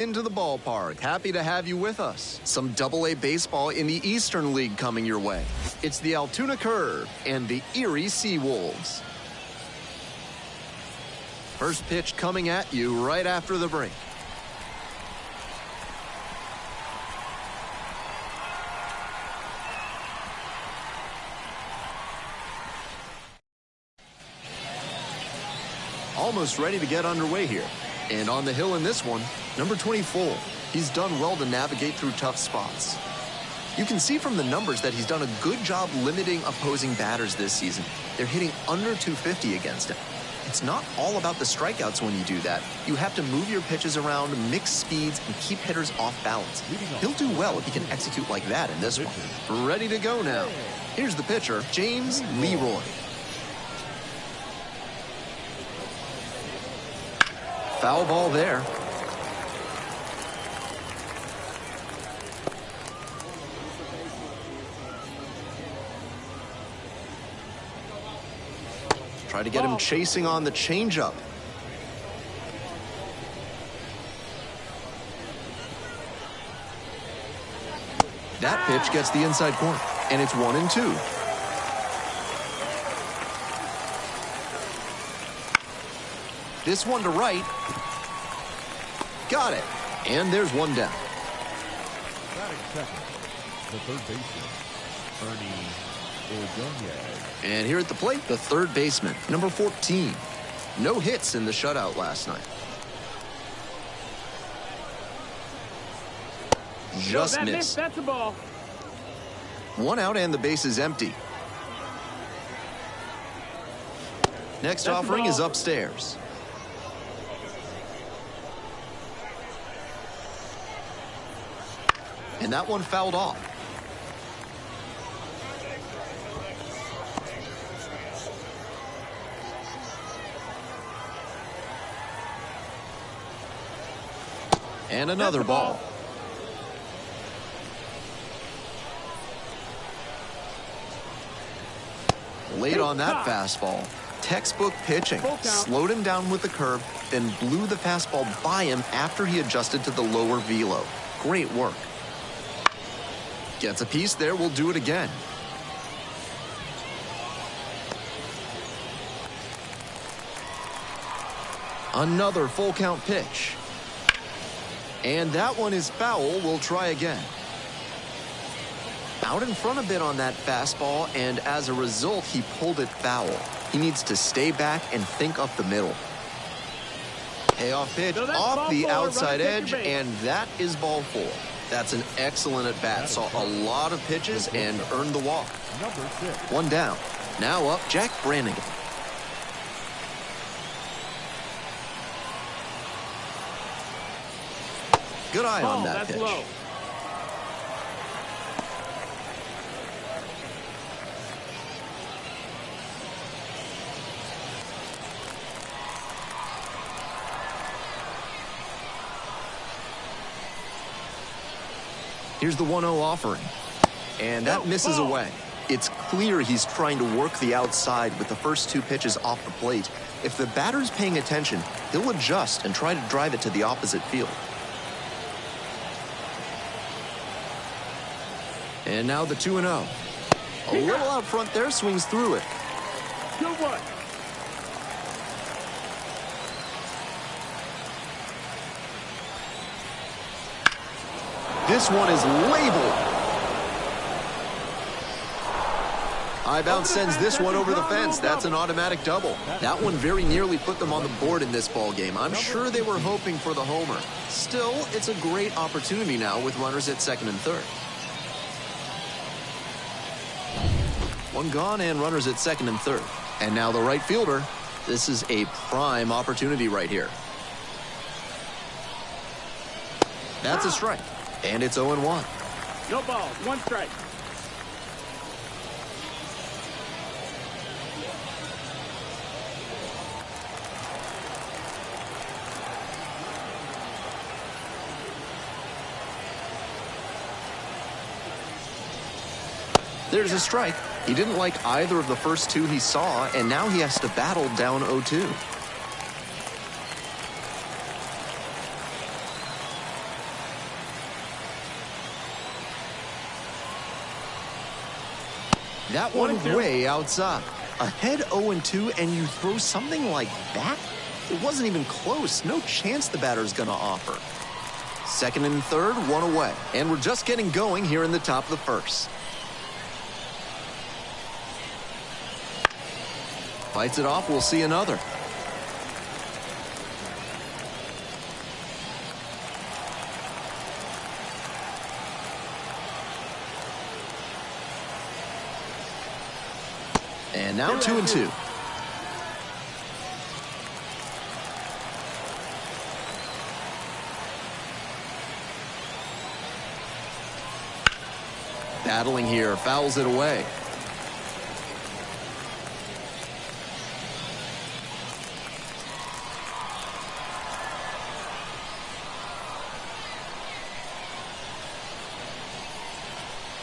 Into the ballpark. Happy to have you with us. Some Double-A baseball in the Eastern League coming your way. It's the Altoona Curve and the Erie SeaWolves. First pitch coming at you right after the break. Almost ready to get underway here. And on the hill in this one, number 24. He's done well to navigate through tough spots. You can see from the numbers that he's done a good job limiting opposing batters this season. They're hitting under 250 against him. It's not all about the strikeouts when you do that. You have to move your pitches around, mix speeds, and keep hitters off balance. He'll do well if he can execute like that in this one. Ready to go now. Here's the pitcher, James Leroy. Foul ball there. Try to get him chasing on the changeup. That pitch gets the inside corner, and it's 1-2. This one to right. Got it. And there's one down. Batting second, the third baseman, Ernie Ordonez. And here at the plate, the third baseman, number 14. No hits in the shutout last night. Just missed. That's a ball. One out and the base is empty. Next offering is upstairs. And that one fouled off. And another ball. Late on that fastball. Textbook pitching. Slowed him down with the curve, then blew the fastball by him after he adjusted to the lower velo. Great work. Gets a piece there, we'll do it again. Another full count pitch. And that one is foul, we'll try again. Out in front a bit on that fastball, and as a result, he pulled it foul. He needs to stay back and think up the middle. Payoff pitch off the outside edge, and that is ball 4. That's an excellent at-bat. Saw a lot of pitches and earned the walk. Number 6. One down. Now up, Jack Brannigan. Good eye on that pitch. Low. Here's the 1-0 offering. And that misses away. It's clear he's trying to work the outside with the first 2 pitches off the plate. If the batter's paying attention, he'll adjust and try to drive it to the opposite field. And now the 2-0. A little out front there, swings through it. Good one. This one is labeled. High bounce sends this one over the fence. That's an automatic double. That one very nearly put them on the board in this ball game. I'm sure they were hoping for the homer. Still, it's a great opportunity now with runners at second and third. One gone and runners at second and third. And now the right fielder. This is a prime opportunity right here. That's a strike. And it's 0-1. No ball, 1 strike. There's a strike. He didn't like either of the first 2 he saw, and now he has to battle down 0-2. That one way outside. Ahead 0-2 and you throw something like that? It wasn't even close. No chance the batter's gonna offer. Second and third, one away. And we're just getting going here in the top of the first. Fights it off, we'll see another. And now 2-2. Battling here, fouls it away.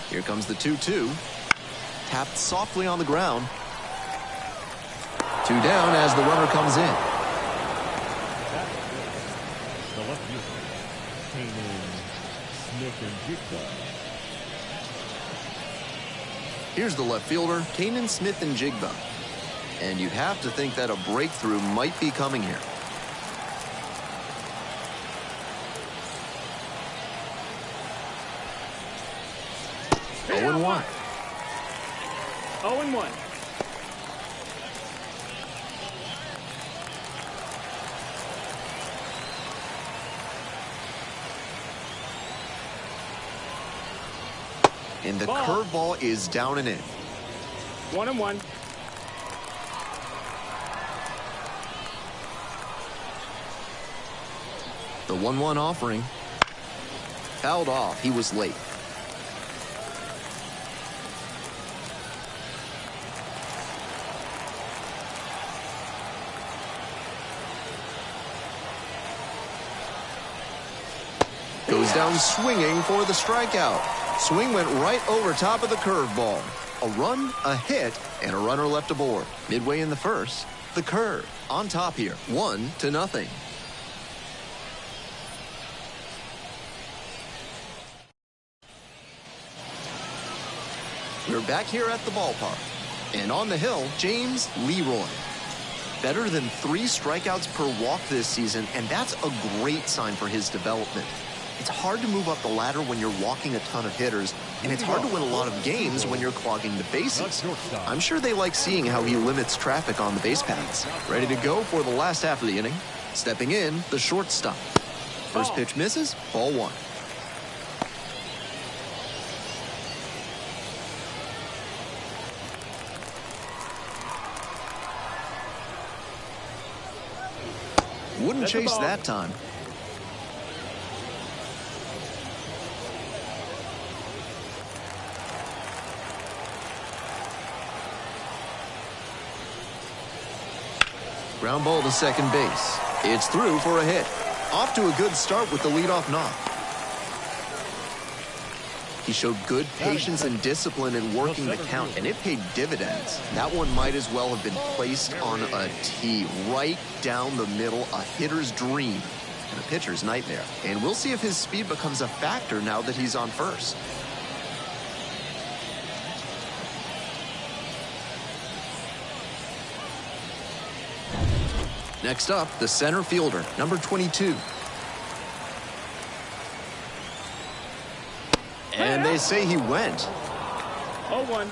Here comes the 2-2. Tapped softly on the ground. 2 down as the runner comes in. The left fielder came in Smith and Jigba. Here's the left fielder, Kanan Smith and Jigba. And you'd have to think that a breakthrough might be coming here. Hey, 0-1. 0-1. And the curveball is down and in. 1-1. The 1-1 offering. Fouled off. He was late. Goes down swinging for the strikeout. Swing went right over top of the curveball. A run, a hit, and a runner left aboard. Midway in the first, the curve on top here, 1-0. We're back here at the ballpark. And on the hill, James Leroy. Better than 3 strikeouts per walk this season, and that's a great sign for his development. It's hard to move up the ladder when you're walking a ton of hitters, and it's hard to win a lot of games when you're clogging the bases. I'm sure they like seeing how he limits traffic on the base paths. Ready to go for the last half of the inning. Stepping in, the shortstop. First pitch misses, ball 1. Wouldn't chase that time. Ground ball to second base. It's through for a hit. Off to a good start with the leadoff knock. He showed good patience and discipline in working the count, and it paid dividends. That one might as well have been placed on a tee right down the middle, a hitter's dream and a pitcher's nightmare. And we'll see if his speed becomes a factor now that he's on first. Next up, the center fielder, number 22. And they say he went. 0-1.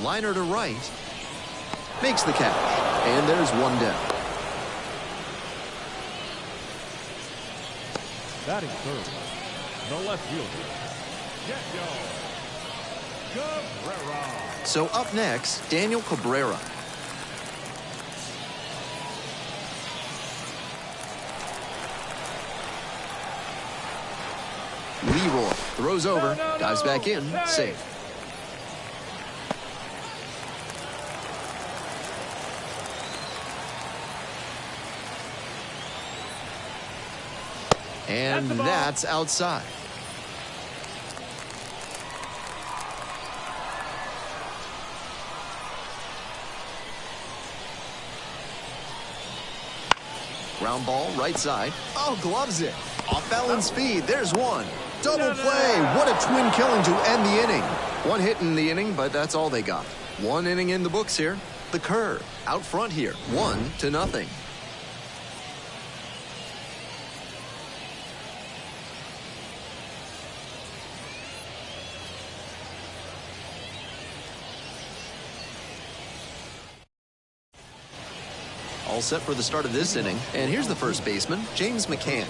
Liner to right. Makes the catch. And there's one down. Batting third, the left fielder, Cabrera. So up next, Daniel Cabrera. Leroy throws over, dives back in, safe. And that's outside. Ground ball, right side. Oh, gloves it. Off balance speed. There's one. Double play. What a twin killing to end the inning. One hit in the inning, but that's all they got. One inning in the books here. The curve out front here. 1-0. All set for the start of this inning. And here's the first baseman, James McCann.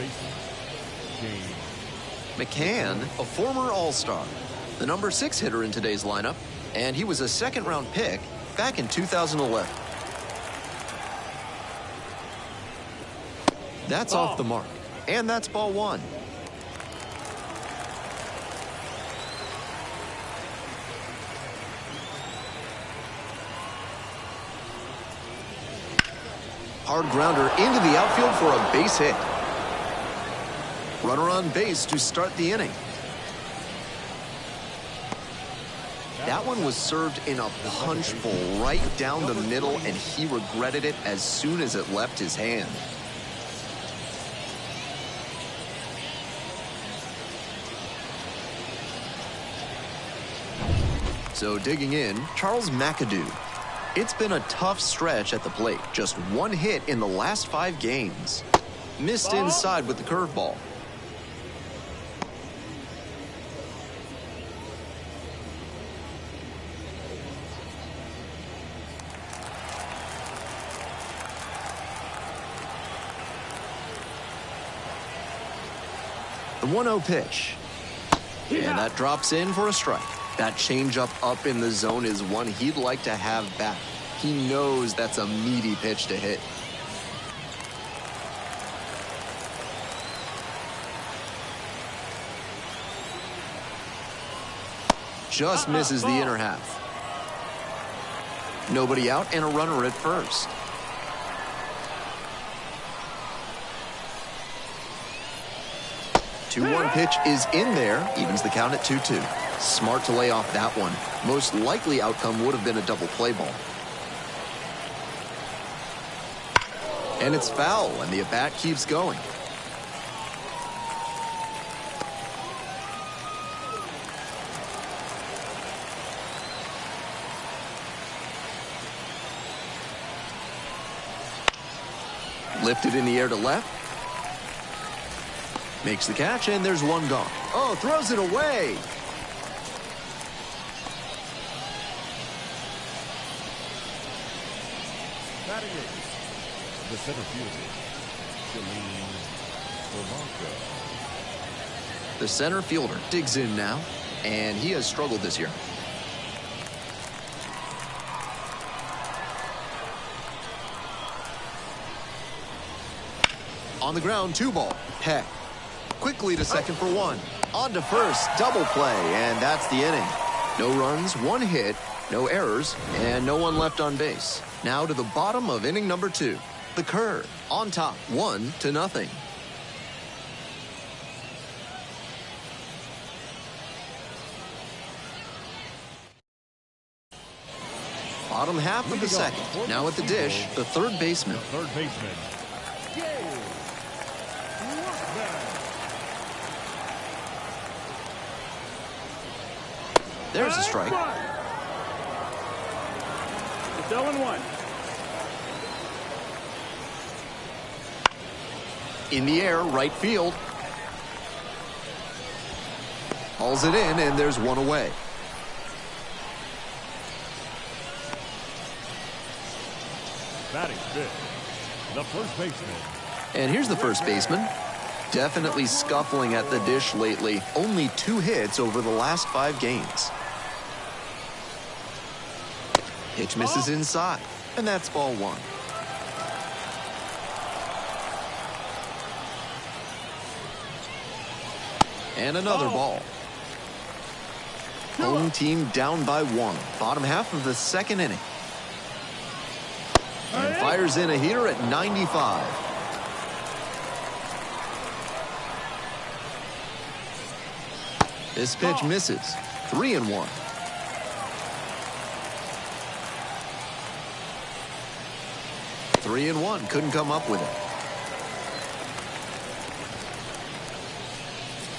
McCann, a former All-Star, the number 6 hitter in today's lineup, and he was a second-round pick back in 2011. That's off the mark, and that's ball 1. Hard grounder into the outfield for a base hit. Runner on base to start the inning. That one was served in a punch bowl right down the middle, and he regretted it as soon as it left his hand. So digging in, Charles McAdoo. It's been a tough stretch at the plate. Just one hit in the last 5 games. Missed inside with the curveball. The 1-0 pitch. And that drops in for a strike. That changeup up in the zone is one he'd like to have back. He knows that's a meaty pitch to hit. Just misses the inner half. Nobody out and a runner at first. The 2-1 pitch is in there, evens the count at 2-2. Smart to lay off that one. Most likely outcome would have been a double play ball. And it's foul, and the at-bat keeps going. Lifted in the air to left. Makes the catch, and there's one gone. Oh, throws it away. The center fielder, the center fielder digs in now, and he has struggled this year. On the ground, 2-ball. Peck. Quickly to second for 1. On to first, double play, and that's the inning. No runs, 1 hit, no errors, and no one left on base. Now to the bottom of inning number 2. The curve on top, 1-0. Bottom half of the second. Now at the dish, the third baseman. There's a strike. It's 0-1. In the air, right field. Hauls it in, and there's one away. Batting fifth, the first baseman. And here's the first baseman. Definitely scuffling at the dish lately. Only 2 hits over the last 5 games. Pitch misses inside, and that's ball 1. And another ball. Home team down by 1. Bottom half of the second inning. And fires in a heater at 95. This pitch misses. 3-1. Three and one, couldn't come up with it.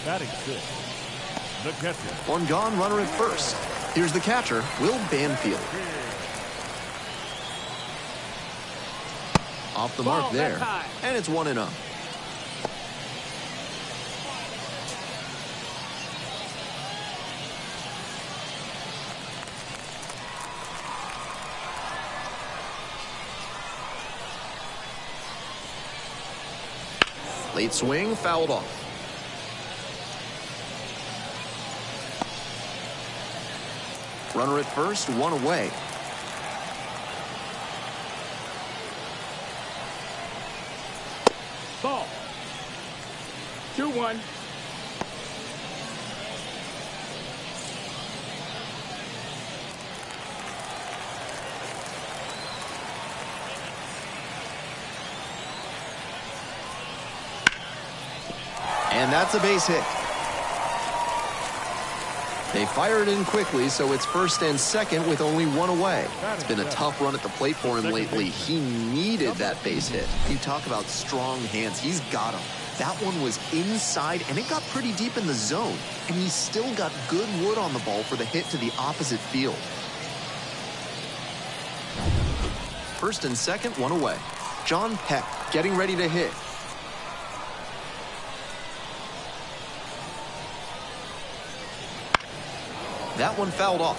Batting sixth, the catcher. One gone, runner at first. Here's the catcher, Will Banfield. Off the mark there, and it's 1-0. Late swing, fouled off. Runner at first, one away. Ball. 2-1. And that's a base hit. They fired in quickly, so it's first and second with only one away. It's been a tough run at the plate for him lately. He needed that base hit. You talk about strong hands. He's got them. That one was inside, and it got pretty deep in the zone. And he still got good wood on the ball for the hit to the opposite field. First and second, one away. John Peck getting ready to hit. That one fouled off.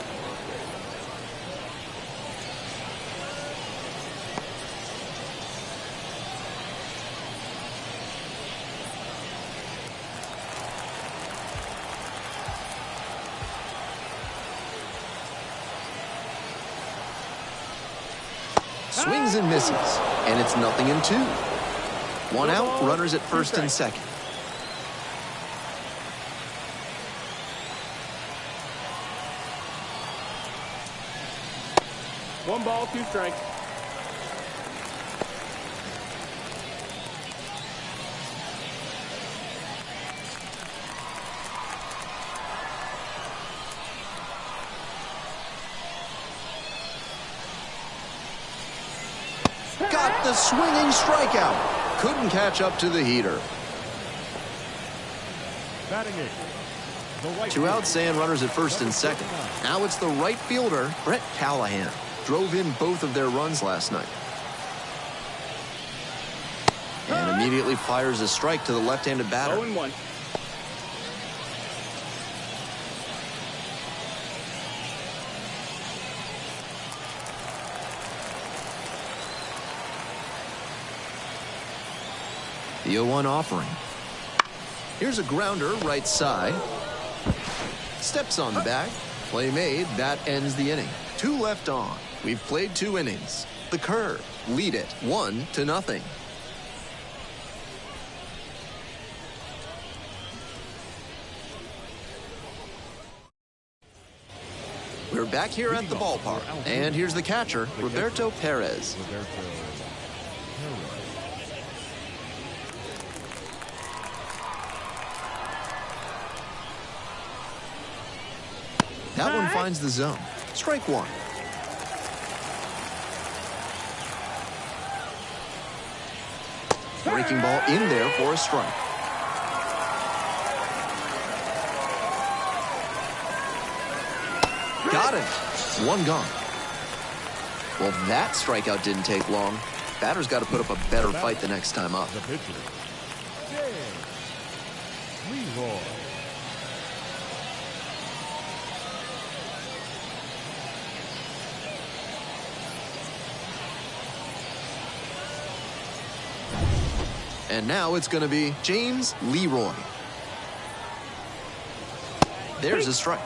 Swings and misses, and it's 0-2. One out, runners at first and second. One ball, 2 strikes. Got the swinging strikeout. Couldn't catch up to the heater. Batting eighth, the right 2 outs and runners at first and second. Now it's the right fielder, Brett Callahan. Drove in both of their runs last night. And immediately fires a strike to the left-handed batter. 0-1. The 0-1 offering. Here's a grounder right side. Steps on the bag. Play made. That ends the inning. 2 left on. We've played 2 innings. The curve. Lead it 1-0. We're back here at the ballpark. And here's the catcher, Roberto Perez. That one finds the zone. Strike 1. Breaking ball in there for a strike. Got it. 1 gone. Well, that strikeout didn't take long. Batter's got to put up a better fight the next time up. The pitcher, Leroy. And now it's going to be James Leroy. There's a strike.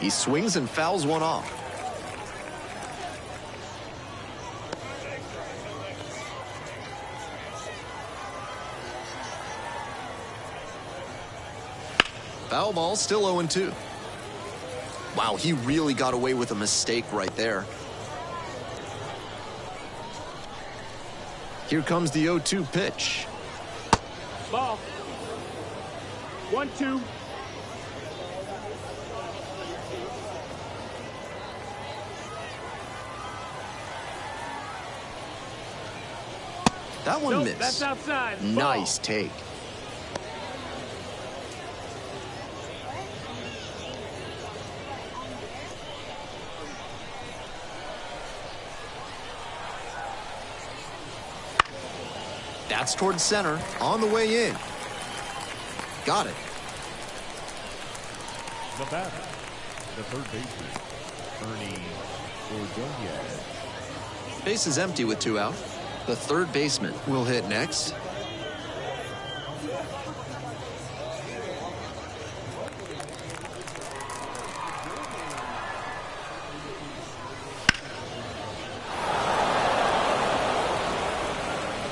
He swings and fouls one off. Foul ball, still 0-2. Wow, he really got away with a mistake right there. Here comes the 0-2 pitch. Ball. 1-2. That one Nope, missed. that's outside. Ball. Nice take. That's towards center, on the way in. Got it. The batter, the third baseman, Ernie Ordonez. Base is empty with 2 out. The third baseman will hit next.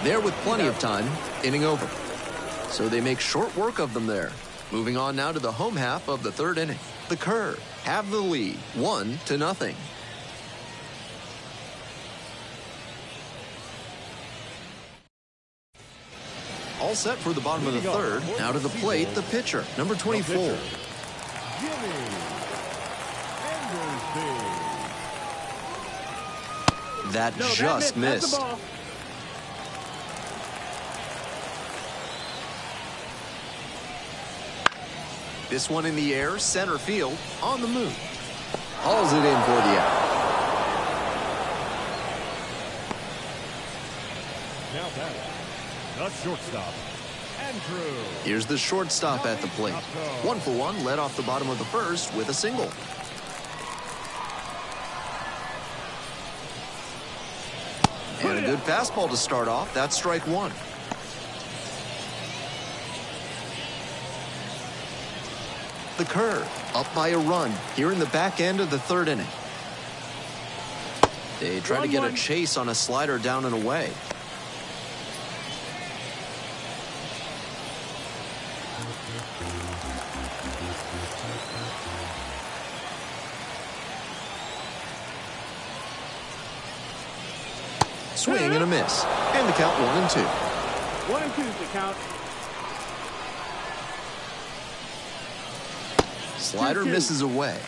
There with plenty of time, inning over. So they make short work of them there. Moving on now to the home half of the third inning. The Curve have the lead, 1-0. All set for the bottom of the third. Now to the plate, the pitcher, number 24. Jimmy Anderson. That No, just that's missed. the ball. This one in the air, center field, on the move. Hauls it in for the out. Now batting, the shortstop, Andrew. Here's the shortstop at the plate. 1-for-1, led off the bottom of the first with a single. And a good fastball to start off. That's strike one. The Curve, up by a run here in the back end of the third inning. They try to get a chase on a slider down and away. Swing and a miss. And the count 1-2. 1-2's the count. Slider 2-2. misses away.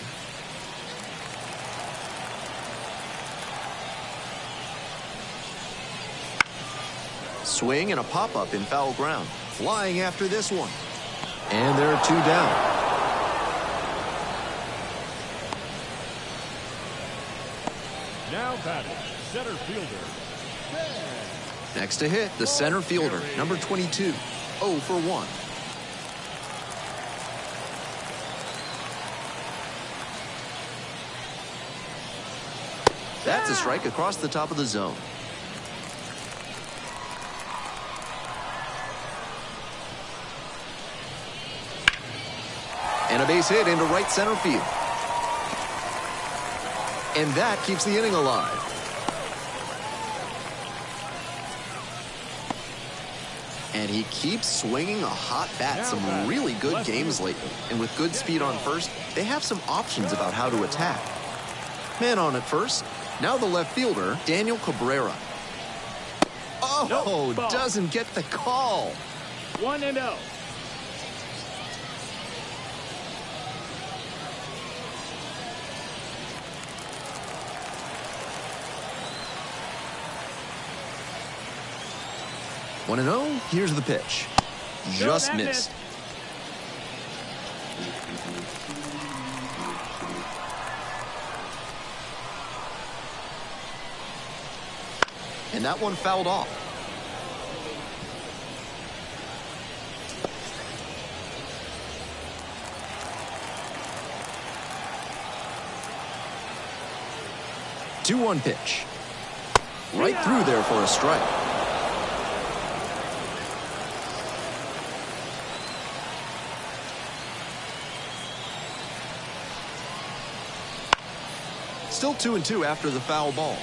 Swing and a pop-up in foul ground. Flying after this one. And there are 2 down. Now batting, center fielder, Ben. Next to hit, the center fielder, number 22. 0-for-1. That's a strike across the top of the zone. And a base hit into right center field. And that keeps the inning alive. And he keeps swinging a hot bat. Some really good games lately. And with good speed on first, they have some options about how to attack. Man on at first. Now the left fielder, Daniel Cabrera. Oh, Nope. doesn't get the call. 1-0. One and 0. Here's the pitch. Just that missed. And that one fouled off. Two-one pitch. Right through there for a strike. Still 2-2 after the foul ball.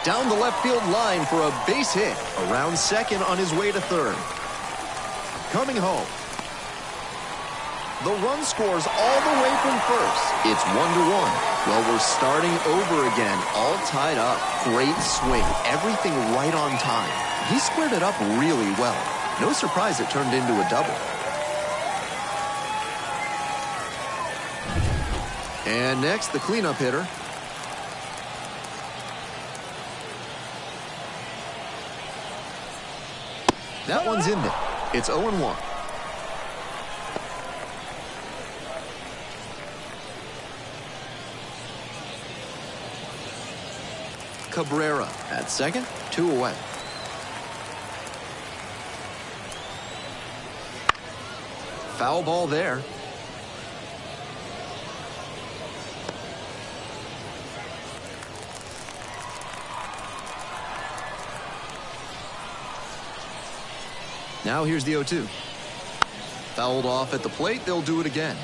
Down the left field line for a base hit. Around second on his way to third. Coming home. The run scores all the way from first. It's 1-1. Well, we're starting over again, all tied up. Great swing. Everything right on time. He squared it up really well. No surprise it turned into a double. And next, the cleanup hitter. That one's in there. It's 0-1. Cabrera at second, 2 away. Foul ball there. Now here's the 0-2. Fouled off at the plate. They'll do it again.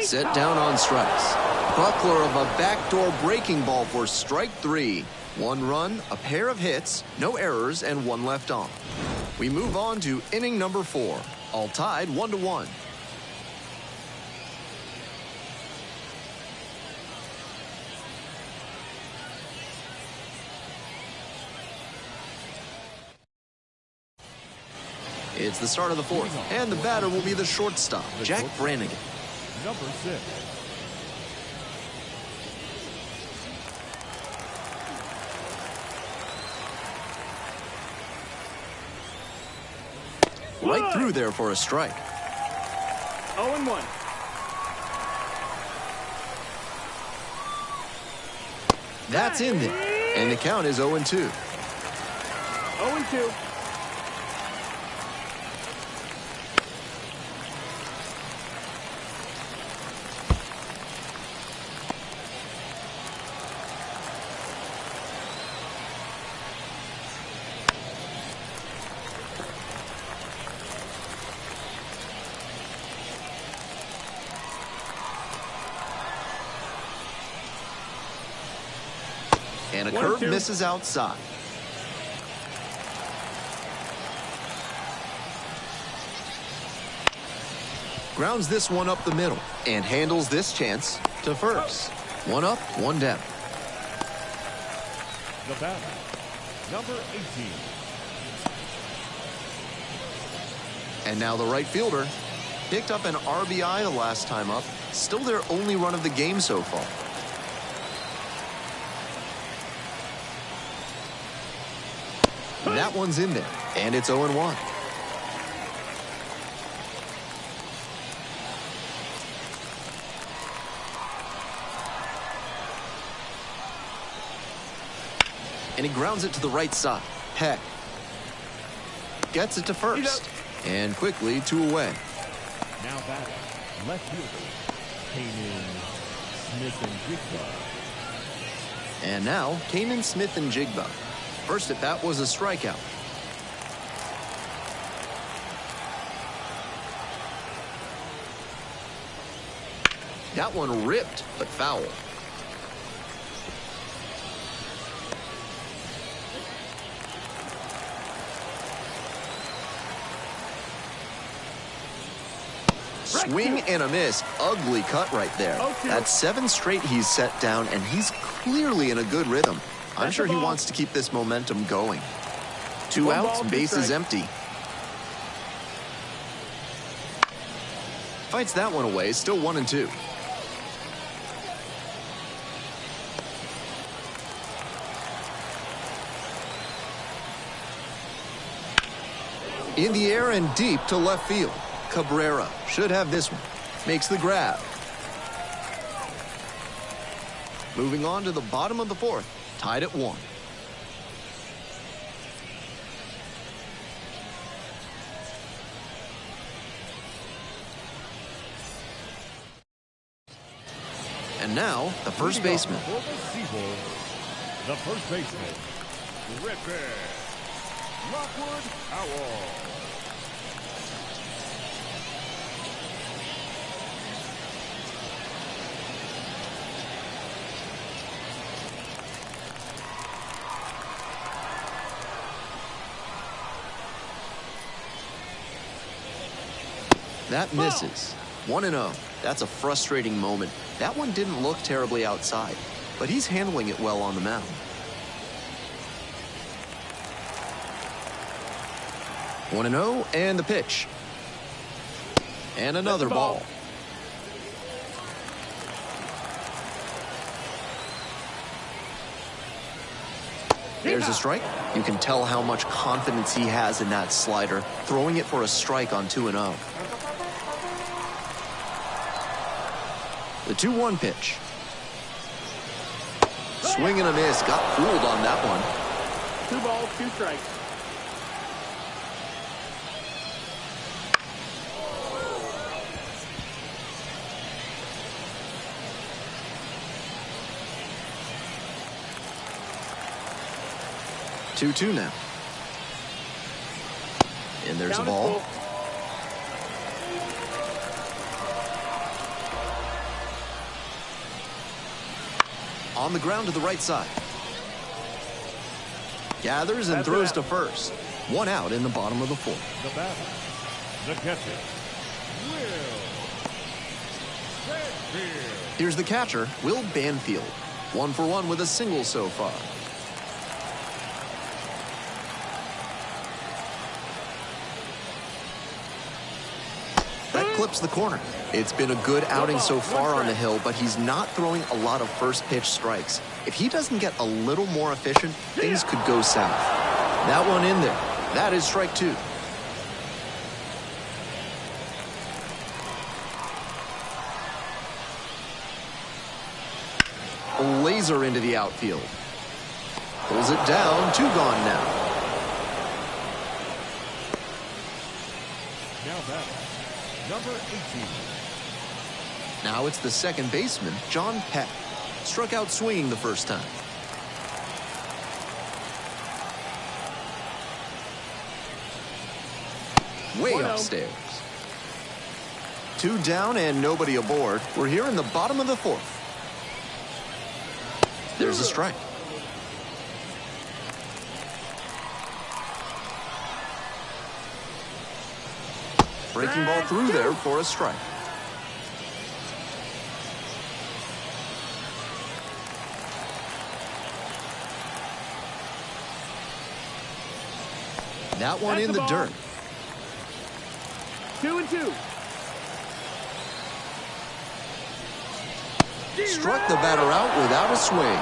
Set down on strikes. Buckler of a backdoor breaking ball for strike 3. 1 run, a pair of hits, no errors, and 1 left on. We move on to inning number 4. All tied 1-1. It's the start of the 4th, and the batter will be the shortstop, Jack Brannigan. Number 6. Right through there for a strike. 0-1. That's in there, and the count is 0-2. 0-2. And a curve misses outside. Grounds this one up the middle and handles this chance to first. 1 up, 1 down. The batter, number 18. And now the right fielder picked up an RBI the last time up. Still their only run of the game so far. That one's in there, and it's 0-1. And he grounds it to the right side. Heck. Gets it to first. And quickly 2 away. Now batting, left fielder, Smith and Jigba. And now, Kanan Smith and Jigba. First at bat was a strikeout. That one ripped, but foul. Swing and a miss. Ugly cut right there. That's 7 straight he's set down, and he's clearly in a good rhythm. I'm sure he wants to keep this momentum going. 2 outs, bases empty. Fights that one away, still 1-2. In the air and deep to left field. Cabrera should have this one. Makes the grab. Moving on to the bottom of the 4th. Tied at 1. And now, the first baseman. For the SeaWolves, the first baseman, Ripper Lockwood Howell. That misses. 1-0. That's a frustrating moment. That one didn't look terribly outside, but he's handling it well on the mound. One and 0, and the pitch. And another ball. There's a strike. You can tell how much confidence he has in that slider, throwing it for a strike on 2-0. The 2-1 pitch. Swing and a miss. Got fooled on that one. 2 balls, 2 strikes. 2-2 now. And there's a ball. On the ground to the right side. Gathers and throws to first. 1 out in the bottom of the 4th. The batter, the catcher, Will Banfield. Here's the catcher, Will Banfield. 1 for 1 with a single so far. That clips the corner. It's been a good outing so far on the hill, but he's not throwing a lot of first pitch strikes. If he doesn't get a little more efficient, things could go south. That one in there. That is strike 2. A laser into the outfield. Pulls it down. 2 gone now. Now batter, number 18. Now it's the second baseman, John Peck. Struck out swinging the first time. Way upstairs. 2 down and nobody aboard. We're here in the bottom of the 4th. There's a strike. Breaking ball through there for a strike. That one in the dirt. 2-2. Struck the batter out without a swing.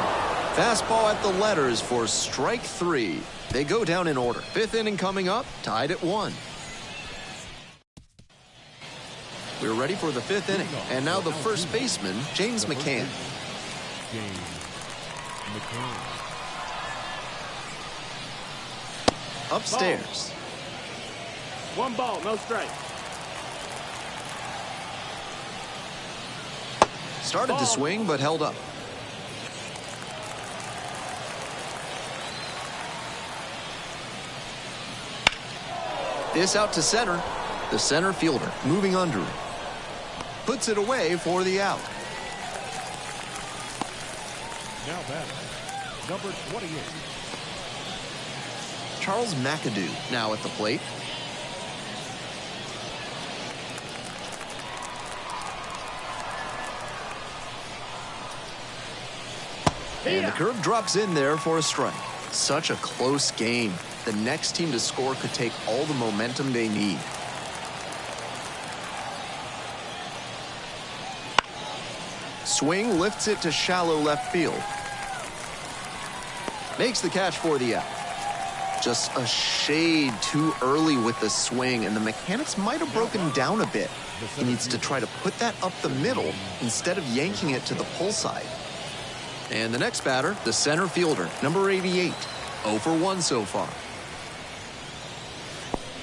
Fastball at the letters for strike 3. They go down in order. 5th inning coming up, tied at 1. We're ready for the 5th inning. And now the first baseman, James McCann. James McCann. Upstairs. 1 ball, no strike. Started to swing, but held up. This out to center. The center fielder moving under it. Puts it away for the out. Now batter, number 28. Charles McAdoo now at the plate. And the curve drops in there for a strike. Such a close game. The next team to score could take all the momentum they need. Swing lifts it to shallow left field. Makes the catch for the out. Just a shade too early with the swing, and the mechanics might have broken down a bit. He needs to try to put that up the middle instead of yanking it to the pull side. And the next batter, the center fielder, number 88. 0 for 1 so far.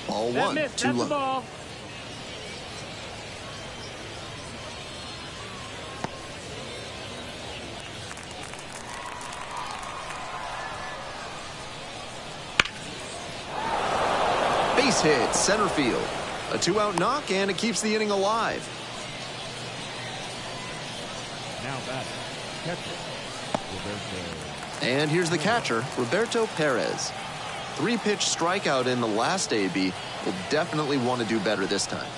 Ball 1, too low. Ball. Base hit, center field. A 2-out knock, and it keeps the inning alive. Now batter, catcher, Roberto. And here's the catcher, Roberto Perez. 3-pitch strikeout in the last AB. Will definitely want to do better this time.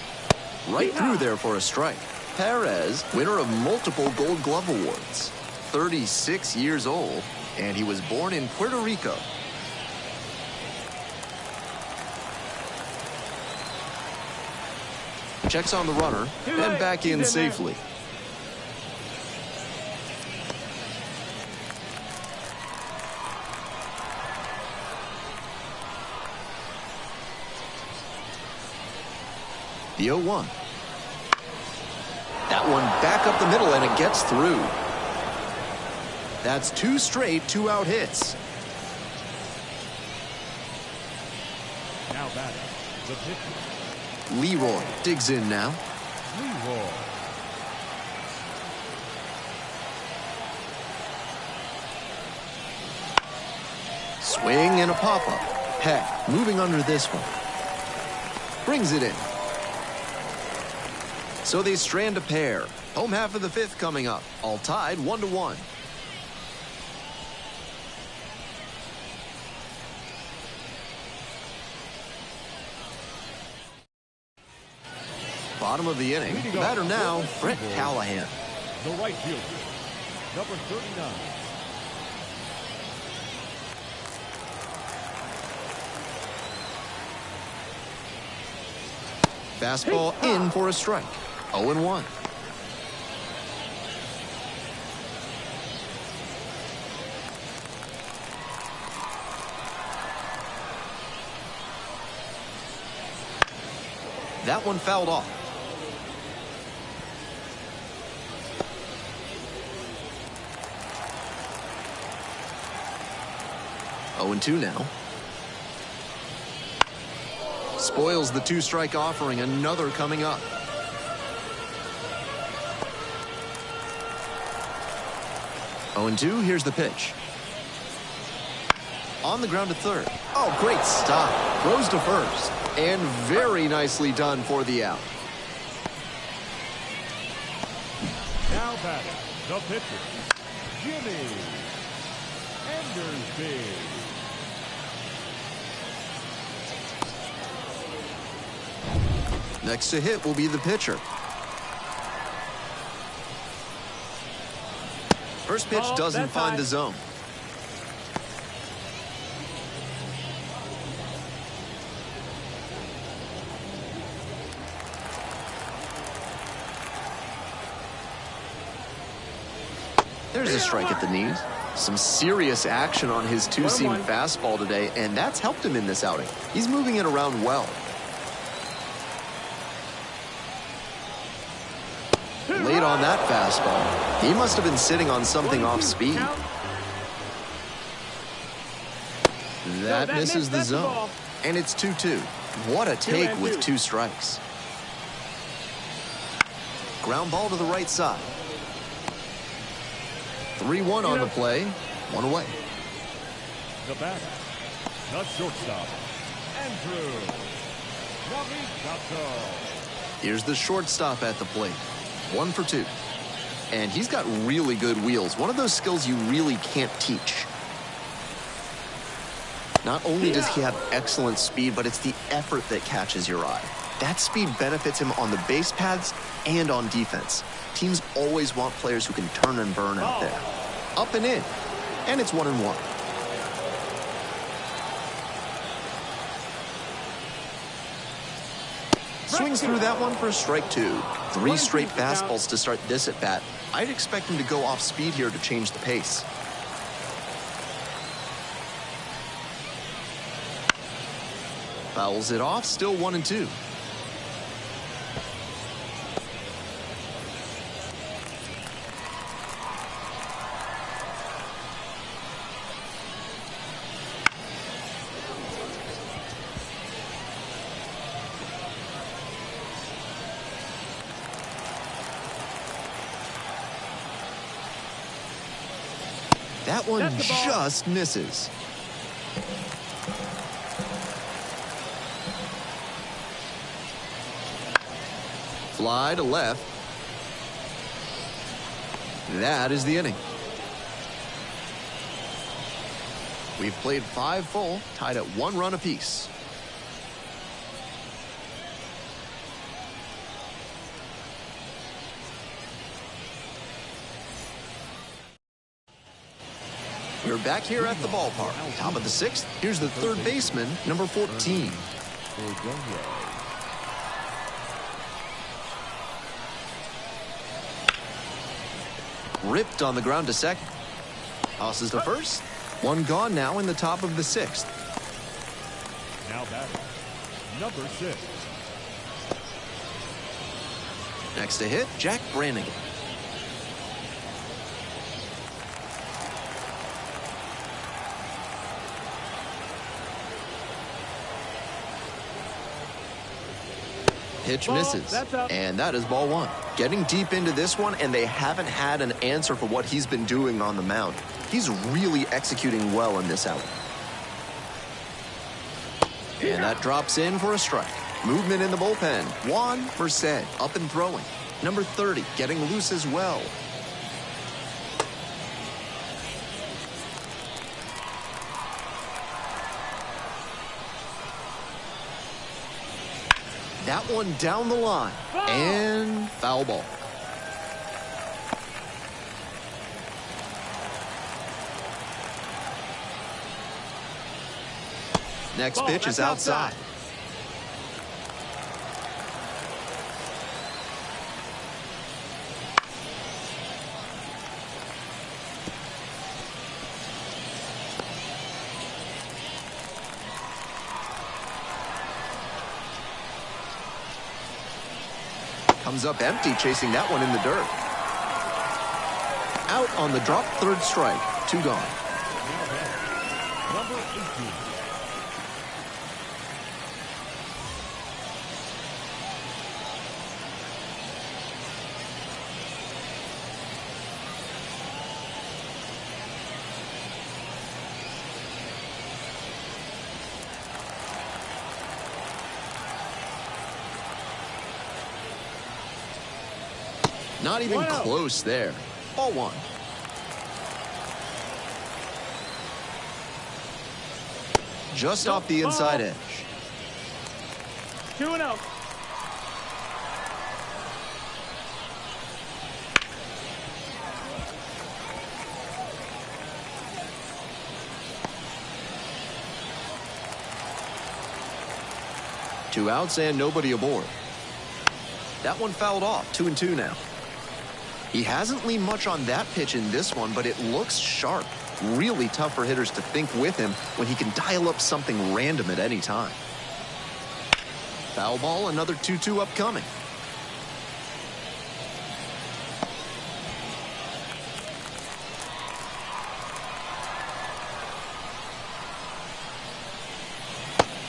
Right through there for a strike. Perez, winner of multiple Gold Glove awards. 36 years old, and he was born in Puerto Rico. Checks on the runner and back in safely. The 0-1. That one back up the middle, and it gets through. That's 2 straight 2-out hits. Now batting, the pitcher. Leroy digs in now. Leroy. Swing and a pop-up. Heck, moving under this one. Brings it in. So they strand a pair. Home half of the 5th coming up. All tied 1-1. Bottom of the inning. The batter now, Brett Callahan. The right fielder, number 39. Fastball in for a strike. 0-1. That one fouled off. Oh, 0-2 now. Spoils the 2-strike offering. Another coming up. Oh, 0-2. Here's the pitch. On the ground to third. Oh, great stop. Throws to first. And very nicely done for the out. Now batting, the pitcher, Jimmy Andersby. Next to hit will be the pitcher. First pitch doesn't find the zone. There's a strike at the knees. Some serious action on his two-seam fastball today, and that's helped him in this outing. He's moving it around well. Late on that fastball. He must have been sitting on something off speed. That misses the zone. And it's 2-2. What a take with 2 strikes. Ground ball to the right side. 3-1 on the play. 1 away. The batter, the shortstop, Andrew Navigato. Here's the shortstop at the plate. 1 for 2. And he's got really good wheels. One of those skills you really can't teach. Not only does he have excellent speed, but it's the effort that catches your eye. That speed benefits him on the base paths and on defense. Teams always want players who can turn and burn out there. Up and in. And it's 1-1. Swings through that one for a strike 2. 3 straight fastballs to start this at bat. I'd expect him to go off speed here to change the pace. Fouls it off, still 1-2. That one just misses. Fly to left. That is the inning. We've played 5 full, tied at 1 run apiece. We're back here at the ballpark. Top of the sixth, here's the third baseman, number 14. Ripped on the ground to second. Tosses to first. One gone now in the top of the sixth. Now batting, number 6. Next to hit, Jack Brannigan. Pitch misses, and that is ball 1. Getting deep into this one, and they haven't had an answer for what he's been doing on the mound. He's really executing well in this outing. And that drops in for a strike. Movement in the bullpen. Juan Merced up and throwing. Number 30 getting loose as well. That one down the line. And foul ball. Next pitch is outside. Comes up empty, chasing that one in the dirt. Out on the drop, third strike. 2 gone. Number 18. Not even close there. Ball 1. Just off the inside edge. 2-0. Two outs and nobody aboard. That one fouled off. 2-2 now. He hasn't leaned much on that pitch in this one, but it looks sharp. Really tough for hitters to think with him when he can dial up something random at any time. Foul ball, another 2-2 upcoming.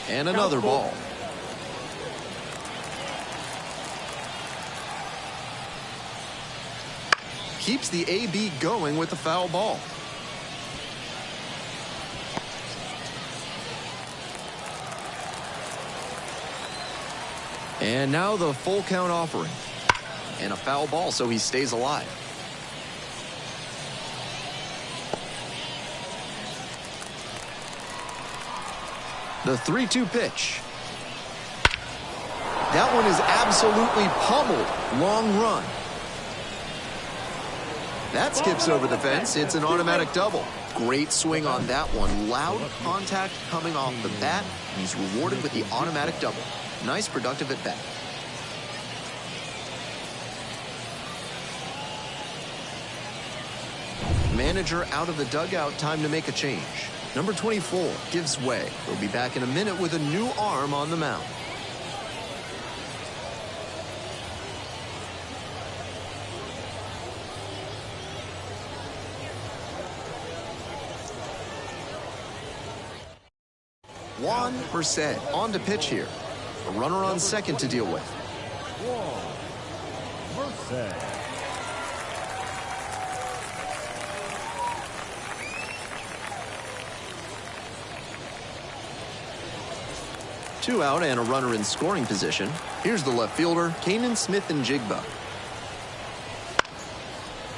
And another ball. Keeps the AB going with the foul ball. And now the full count offering. And a foul ball, so he stays alive. The 3-2 pitch. That one is absolutely pummeled. Long run. That skips over the fence. It's an automatic double. Great swing on that one. Loud contact coming off the bat. And he's rewarded with the automatic double. Nice productive at bat. Manager out of the dugout. Time to make a change. Number 24 gives way. He'll be back in a minute with a new arm on the mound. Juan Merced on to pitch here. A runner on second to deal with. Juan Merced. Two out and a runner in scoring position. Here's the left fielder, Kanan Smith-Njigba.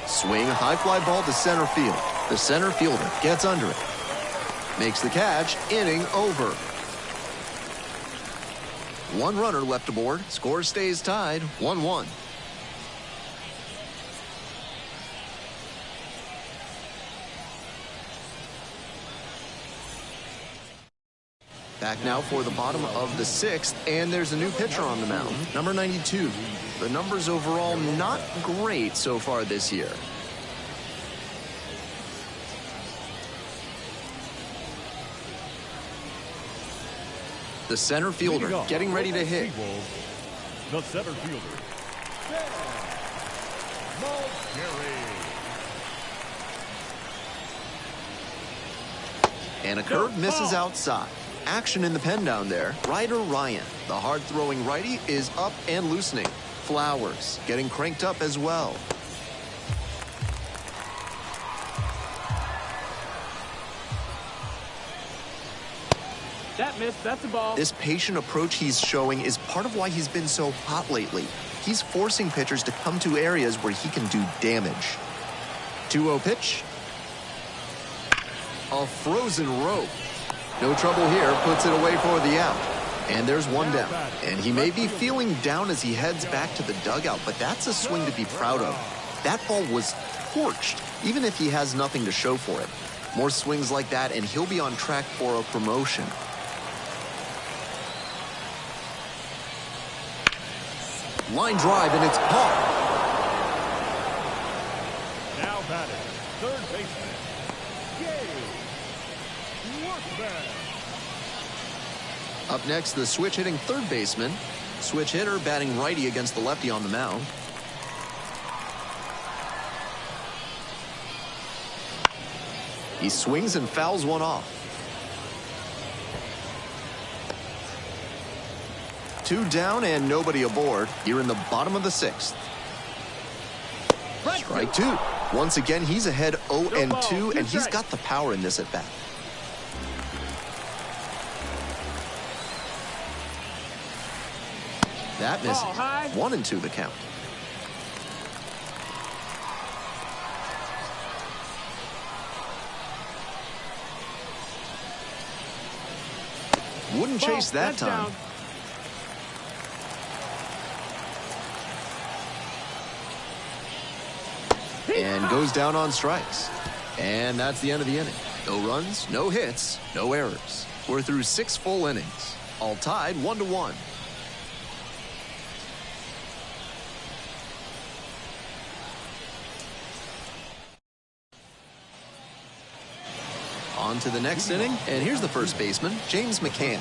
Swing, high fly ball to center field. The center fielder gets under it. Makes the catch, inning over. One runner left aboard. Score stays tied, 1-1. Back now for the bottom of the sixth, and there's a new pitcher on the mound, number 92. The numbers overall not great so far this year. The center fielder getting ready to hit. SeaWolves, the center fielder, And a curve misses outside. Action in the pen down there. Ryder Ryan, the hard-throwing righty, is up and loosening. Flowers getting cranked up as well. That missed. That's a ball. This patient approach he's showing is part of why he's been so hot lately. He's forcing pitchers to come to areas where he can do damage. 2-0 pitch. A frozen rope. No trouble here, puts it away for the out. And there's one down. And he may be feeling down as he heads back to the dugout, but that's a swing to be proud of. That ball was torched, even if he has nothing to show for it. More swings like that, and he'll be on track for a promotion. Line drive, and it's caught. now batting, third baseman, Up next, the switch-hitting third baseman. Switch hitter batting righty against the lefty on the mound. He swings and fouls one off. 2 down and nobody aboard here in the bottom of the sixth. Strike 2. Once again, he's ahead 0-2, and he's got the power in this at bat. That misses. 1-2 the count. Wouldn't chase that time. And goes down on strikes. And that's the end of the inning. No runs, no hits, no errors. We're through 6 full innings. All tied 1-1. On to the next inning, and here's the first baseman, James McCann.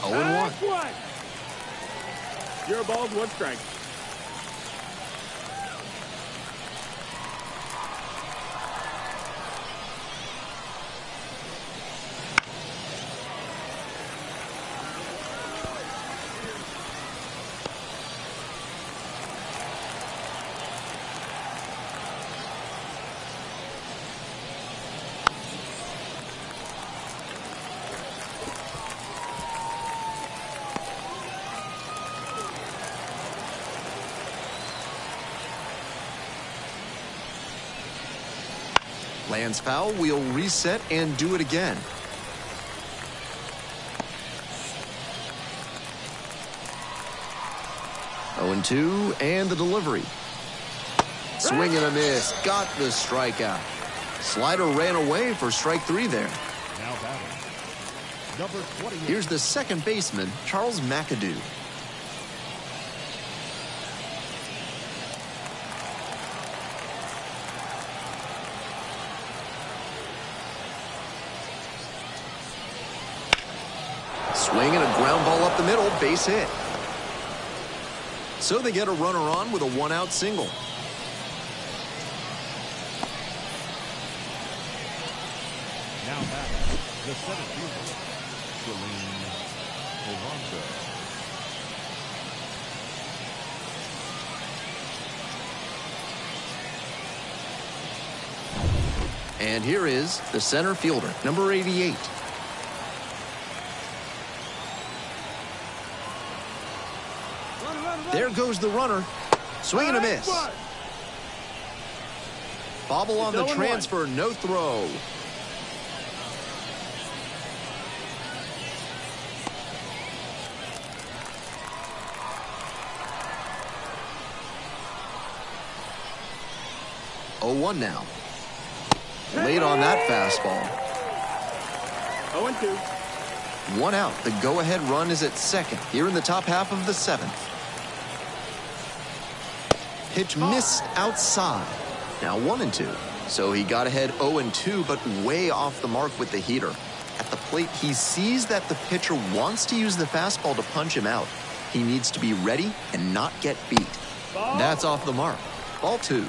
0-1. Your ball's 1 strike. Lands foul, we'll reset and do it again. Oh, 0-2, and the delivery. Swing and a miss, got the strikeout. Slider ran away for strike 3 there. Now batting, number 28. Here's the second baseman, Charles McAdoo. Swing and a ground ball up the middle, base hit. So they get a runner on with a 1-out single. Now batting, the center fielder, And here is the center fielder, number 88. There goes the runner. Swing and a miss. Bobble on the transfer, no throw. 0-1 now. Late on that fastball. 0-2. 1 out. The go-ahead run is at second here in the top half of the 7th. Pitch missed outside. Now 1-2. So he got ahead 0-2, but way off the mark with the heater. At the plate, he sees that the pitcher wants to use the fastball to punch him out. He needs to be ready and not get beat. That's off the mark. Ball 2.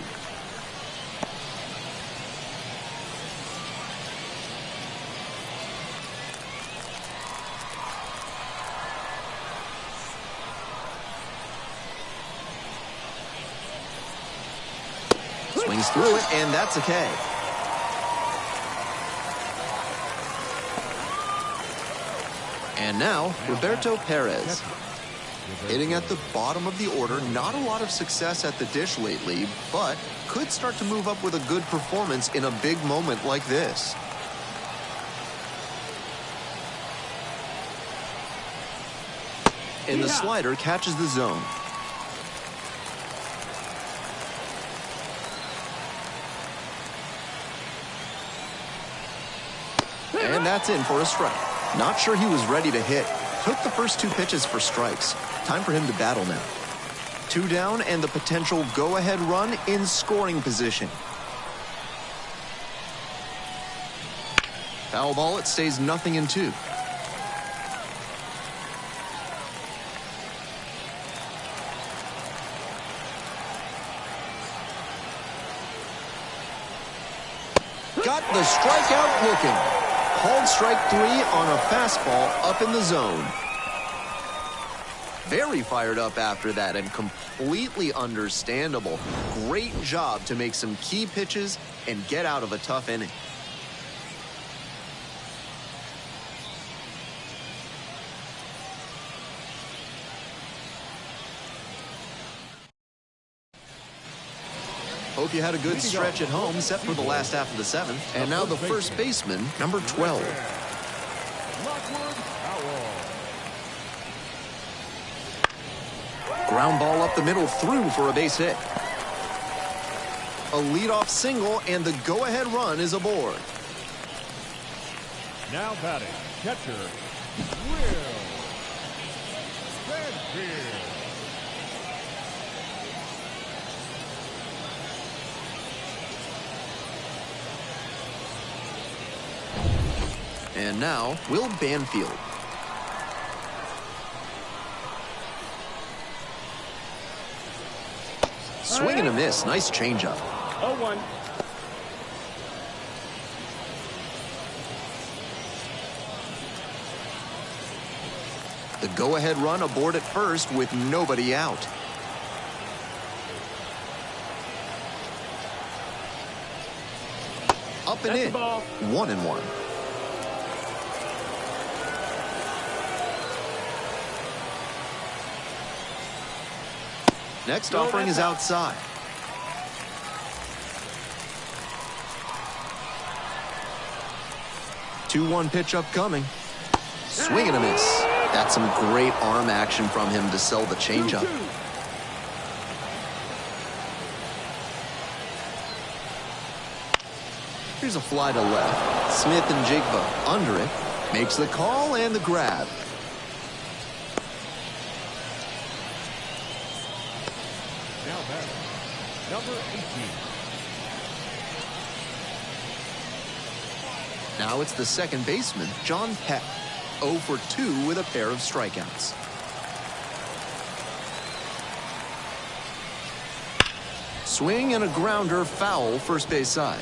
Swings through it, and that's a K. And now, Roberto Perez. Hitting at the bottom of the order, not a lot of success at the dish lately, but could start to move up with a good performance in a big moment like this. And the slider catches the zone. And that's in for a strike. Not sure he was ready to hit. Took the first 2 pitches for strikes. Time for him to battle now. 2 down and the potential go-ahead run in scoring position. Foul ball, it stays 0-2. Got the strikeout looking. Called strike 3 on a fastball up in the zone. Very fired up after that and completely understandable. Great job to make some key pitches and get out of a tough inning. Hope you had a good stretch at home, set for the last half of the 7th. And now the first baseman, number 12. Ground ball up the middle, through for a base hit. A leadoff single, and the go-ahead run is aboard. Now batting, catcher, Will Banfield. And now, Will Banfield. Swing and a miss. Nice changeup. 0-1. The go-ahead run aboard at first with nobody out. Up and in. 1-1. Next offering is outside. Two-one pitch upcoming. Swing and a miss. That's some great arm action from him to sell the changeup. Here's a fly to left. Smith and Jigba under it. Makes the call and the grab. Now batting, number 18. Now it's the second baseman, John Peck. 0 for 2 with a pair of strikeouts. Swing and a grounder, foul, first base side.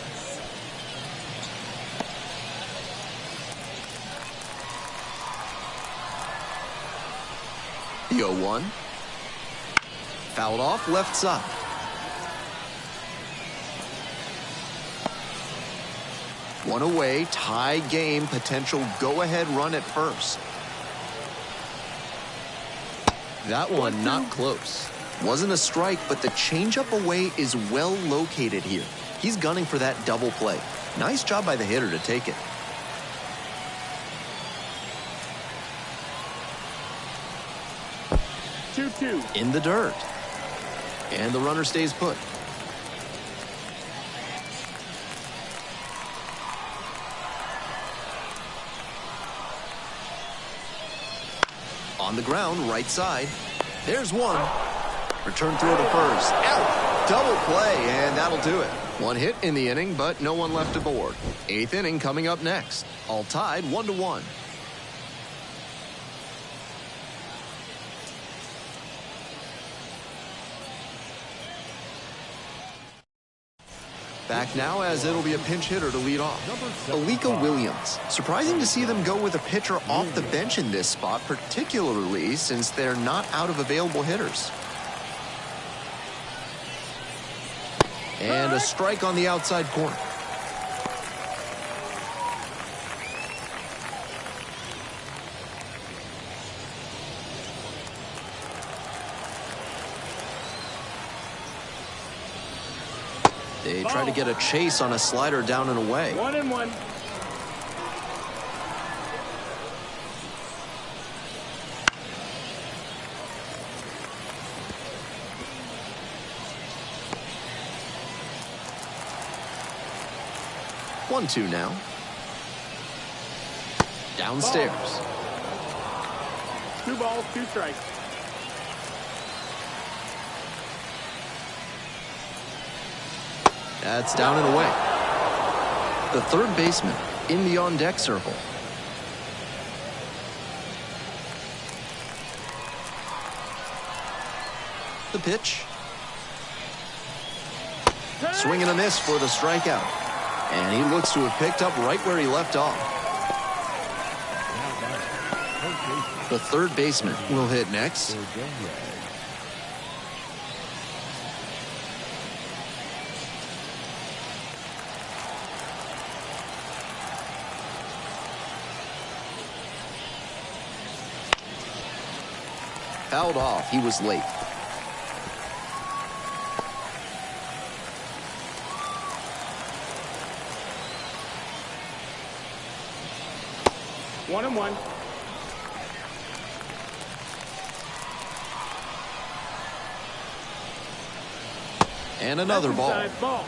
The 0-1. Fouled off left side. One away, tie game, potential go-ahead run at first. That one not close. Wasn't a strike, but the changeup away is well located here. He's gunning for that double play. Nice job by the hitter to take it. In the dirt. And the runner stays put. On the ground, right side. There's one. Return throw to first. Out. Double play, and that'll do it. One hit in the inning, but no one left aboard. 8th inning coming up next. All tied 1-1. Back now as it'll be a pinch hitter to lead off. Alika Williams. Surprising to see them go with a pitcher off the bench in this spot, particularly since they're not out of available hitters. And a strike on the outside corner. They try to get a chase on a slider down and away. 1-1. One, two now. Downstairs. 2 balls, 2 strikes. That's down and away. The third baseman in the on-deck circle. The pitch. Swing and a miss for the strikeout. And he looks to have picked up right where he left off. The third baseman will hit next. Fouled off. He was late. One and one. And another ball. Ball.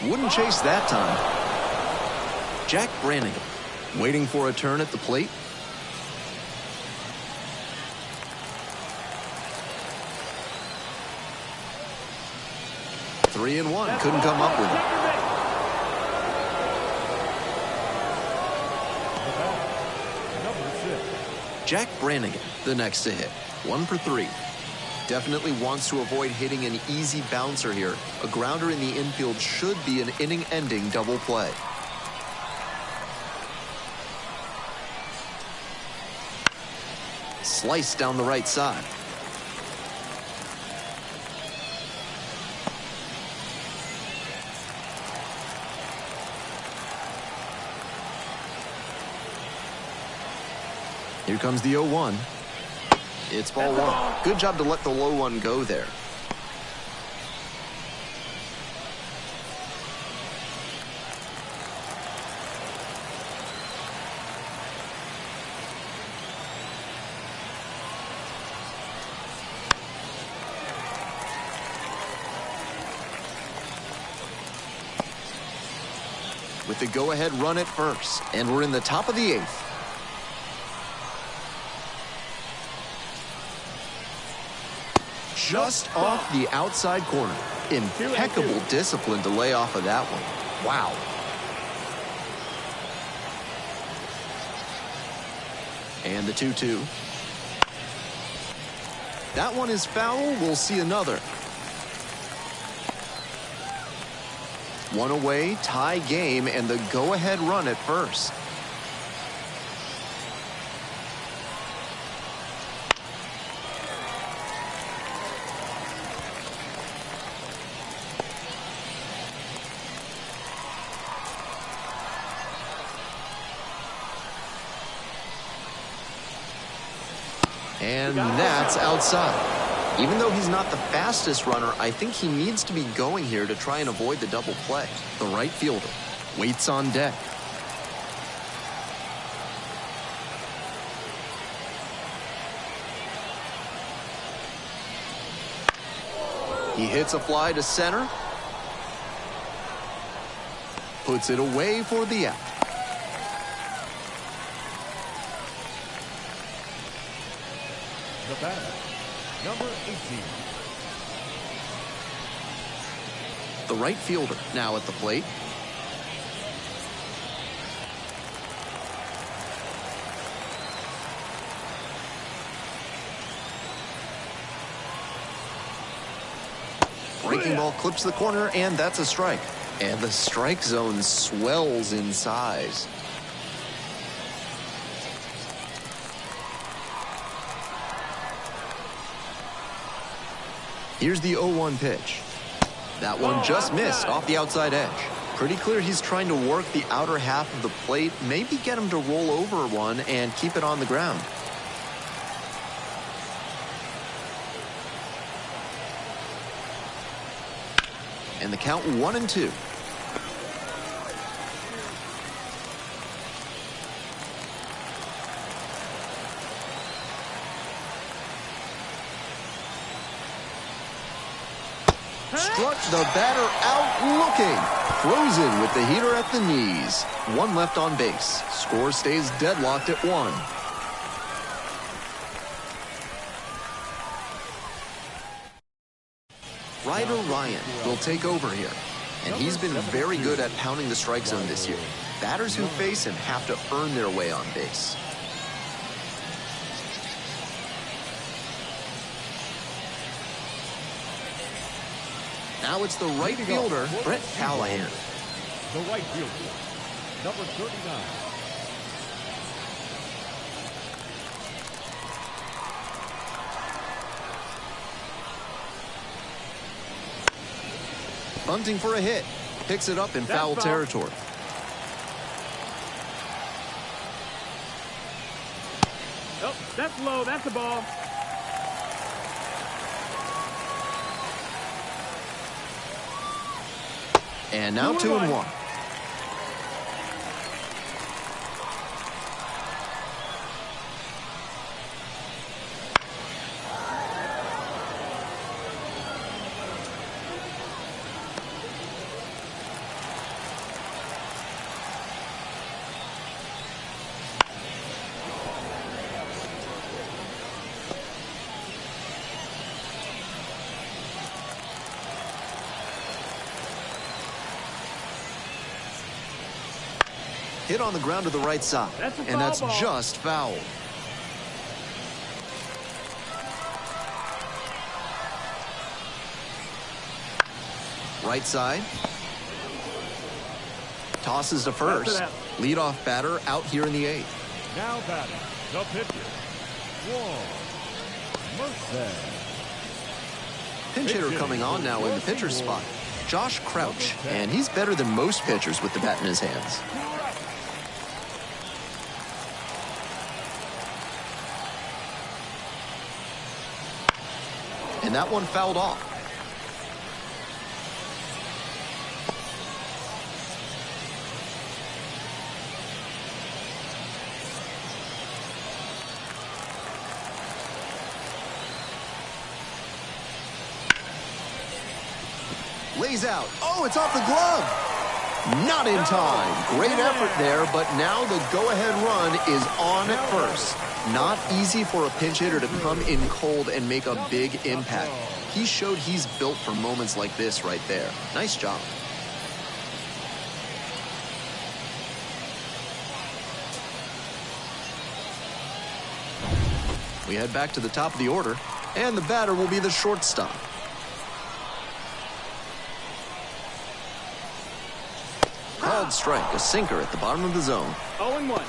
Wouldn't chase that time. Jack Brannigan waiting for a turn at the plate. Three and one. Couldn't come up with it. Jack Brannigan, the next to hit. 1 for 3. Definitely wants to avoid hitting an easy bouncer here. A grounder in the infield should be an inning-ending double play. Slice down the right side. Here comes the 0-1. It's ball one. Good job to let the low one go there. With the go-ahead run at first, and we're in the top of the 8th. Just off the outside corner. Impeccable discipline to lay off of that one. Wow. And the 2-2. That one is foul. We'll see another. One away, tie game, and the go-ahead run at first. And that's outside. Even though he's not the fastest runner, I think he needs to be going here to try and avoid the double play. The right fielder waits on deck. He hits a fly to center. Puts it away for the out. The batter, number 18. The right fielder now at the plate. Breaking ball clips the corner, and that's a strike. And the strike zone swells in size. Here's the 0-1 pitch. That one just missed off the outside edge. Pretty clear he's trying to work the outer half of the plate, maybe get him to roll over one and keep it on the ground. And the count 1-2. Struck the batter out looking. Frozen with the heater at the knees. One left on base. Score stays deadlocked at 1. Ryder Ryan will take over here. And he's been very good at pounding the strike zone this year. Batters who face him have to earn their way on base. Now it's the right fielder, Brett Callahan. The right fielder, number 39. Bunting for a hit. Picks it up in foul territory. Oh, that's low. That's a ball. And now 2-1. Hit on the ground to the right side. And that's just foul. Right side. Tosses to first. Leadoff batter out here in the 8th. Now batting, the pitcher, Mercer. Pinch hitter coming on now in the pitcher's spot. Josh Crouch. And he's better than most pitchers with the bat in his hands. And that one fouled off. Lays out. Oh, it's off the glove. Not in time. Great effort there, but now the go-ahead run is on at first. Not easy for a pinch hitter to come in cold and make a big impact. He showed he's built for moments like this right there. Nice job. We head back to the top of the order, and the batter will be the shortstop. Called strike, a sinker at the bottom of the zone. 0-1.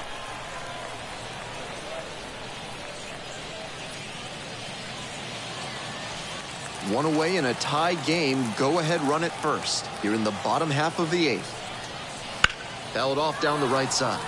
One away in a tie game. Go-ahead run at first. Here in the bottom half of the 8th. Fouled off down the right side.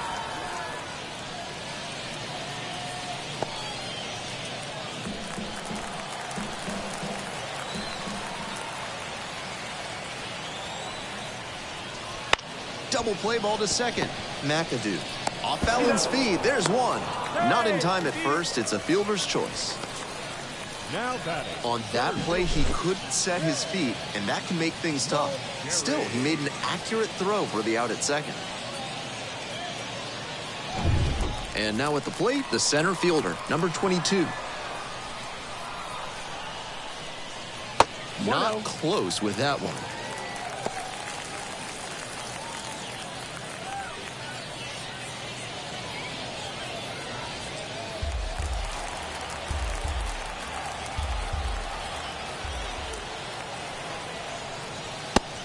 Double play ball to second. McAdoo. Off balance speed. There's one. Not in time at first. It's a fielder's choice. Now batting. On that play, he couldn't set his feet, and that can make things tough. Still, he made an accurate throw for the out at second. And now at the plate, the center fielder, number 22. Not close with that one.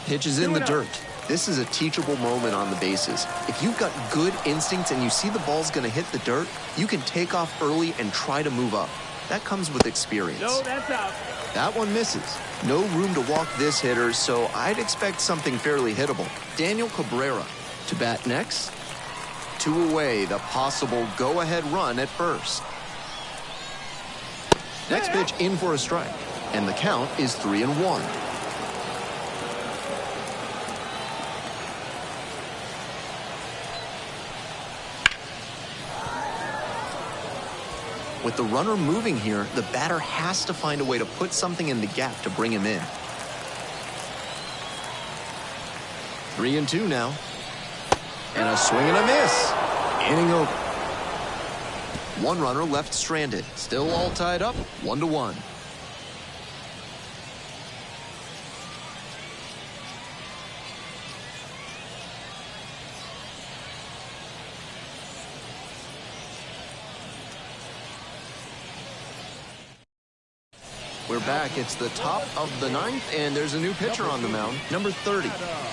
Pitch is in the dirt. This is a teachable moment on the bases. If you've got good instincts and you see the ball's going to hit the dirt, you can take off early and try to move up. That comes with experience. No, that's out. That one misses. No room to walk this hitter, so I'd expect something fairly hittable. Daniel Cabrera to bat next. 2 away, the possible go-ahead run at first. Next pitch in for a strike, and the count is 3-1. With the runner moving here, the batter has to find a way to put something in the gap to bring him in. 3-2 now. And a swing and a miss. Inning over. One runner left stranded. Still all tied up, 1-1. We're back. It's the top of the 9th, and there's a new pitcher on the mound. Number 30.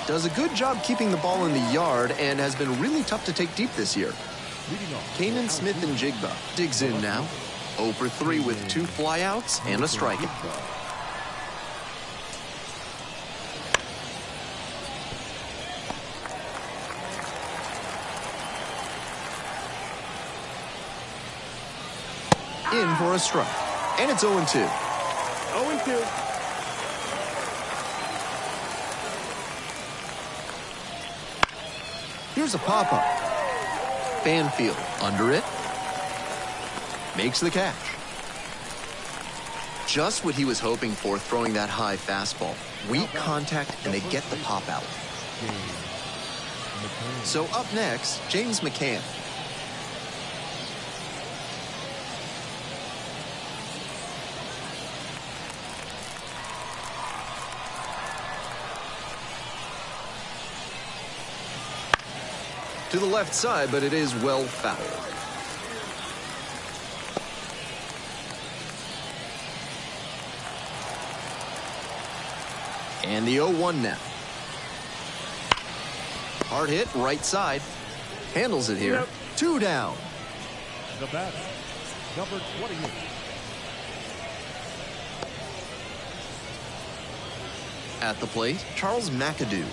Does a good job keeping the ball in the yard and has been really tough to take deep this year. Kanan Smith and Jigba digs in now. 0 for 3 with 2 flyouts and a strikeout. In for a strike. And it's 0-2. 0-2. Here's a pop-up. Banfield under it. Makes the catch. Just what he was hoping for, throwing that high fastball. Weak contact, and they get the pop out. So up next, James McCann. To the left side, but it is well fouled. And the 0-1 now. Hard hit, right side. Handles it here. 2 down. The batter, number 28. At the plate, Charles McAdoo.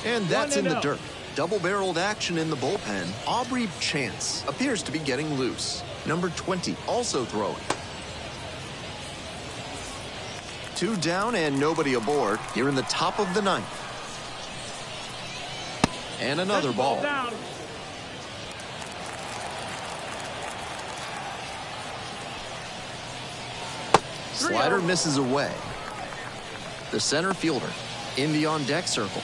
And that's in the dirt. Double-barreled action in the bullpen. Aubrey Chance appears to be getting loose. Number 20 also throwing. 2 down and nobody aboard here in the top of the 9th. And another ball. Down. Slider misses away. The center fielder in the on-deck circle.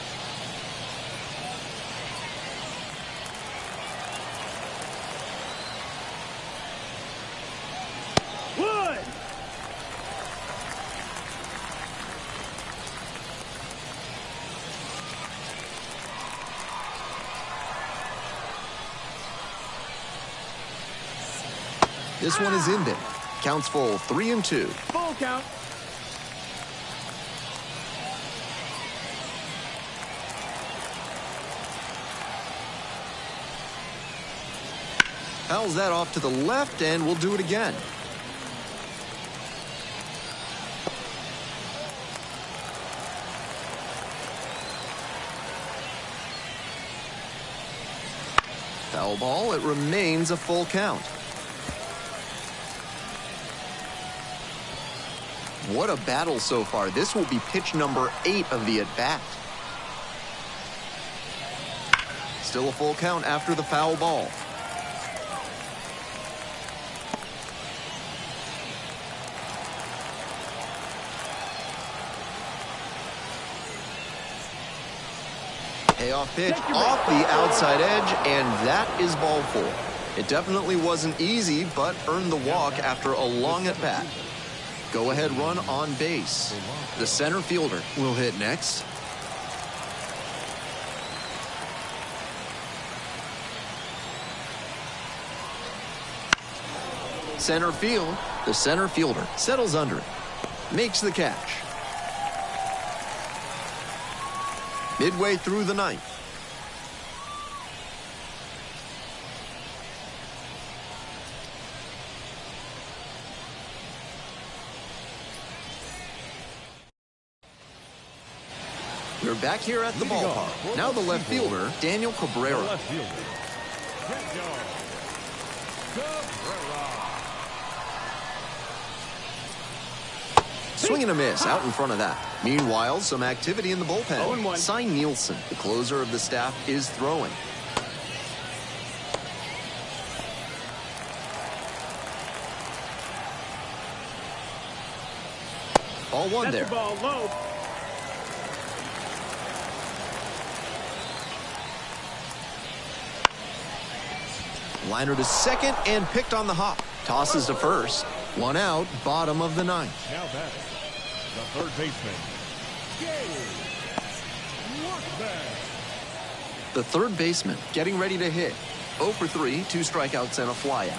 This one is in there. Counts full, 3-2. Full count. Fouls that off to the left, and we'll do it again. Foul ball, it remains a full count. What a battle so far. This will be pitch number 8 of the at-bat. Still a full count after the foul ball. Payoff pitch off the outside edge, and that is ball 4. It definitely wasn't easy, but earned the walk after a long at-bat. Go-ahead run on base. The center fielder will hit next. Center field. The center fielder settles under it. Makes the catch. Midway through the ninth. We're back here at the ballpark. Now the left fielder, Daniel Cabrera. Swing and a miss out in front of that. Meanwhile, some activity in the bullpen. Cy Nielsen, the closer of the staff, is throwing. Ball 1 there. Ball low. Liner to second and picked on the hop. Tosses to first. 1 out, bottom of the 9th. Now batting, the third baseman, The third baseman getting ready to hit. 0 for 3, 2 strikeouts and a flyout.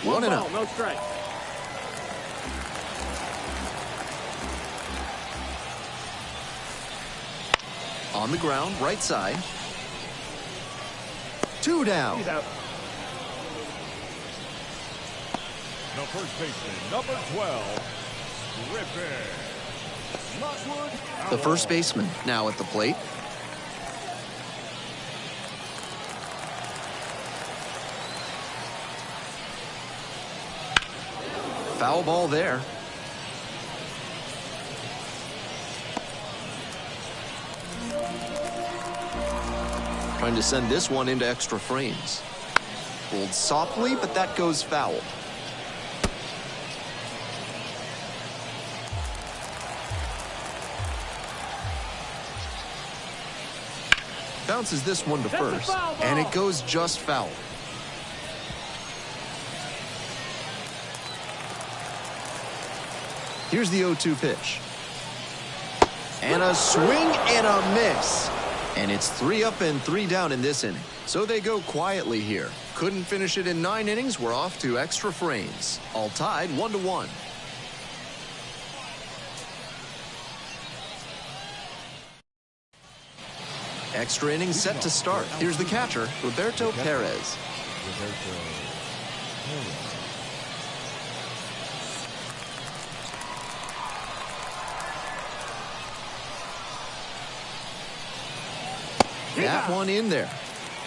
One and out. No strike. On the ground, right side. 2 down. He's out. the first baseman, number 12, Griffin. The first baseman now at the plate. Foul ball there. Trying to send this one into extra frames. Rolled softly, but that goes foul. Bounces this one to first, and it goes just foul. Here's the 0-2 pitch. And a swing and a miss. And it's 3 up and 3 down in this inning. So they go quietly here. Couldn't finish it in 9 innings. We're off to extra frames. All tied 1-1. Extra innings set to start. Here's the catcher, Roberto Perez. That one in there.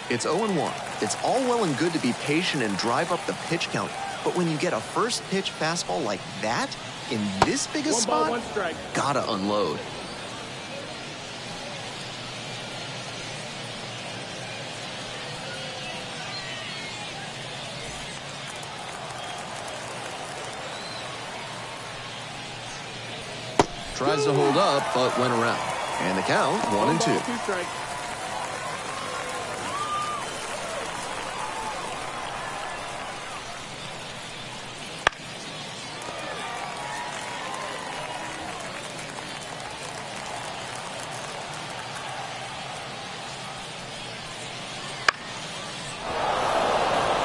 It's 0-1. It's all well and good to be patient and drive up the pitch count, but when you get a first pitch fastball like that in this big a spot, 1 strike. gotta unload. Tries to hold up, but went around. And the count, 1-2. 2 strikes.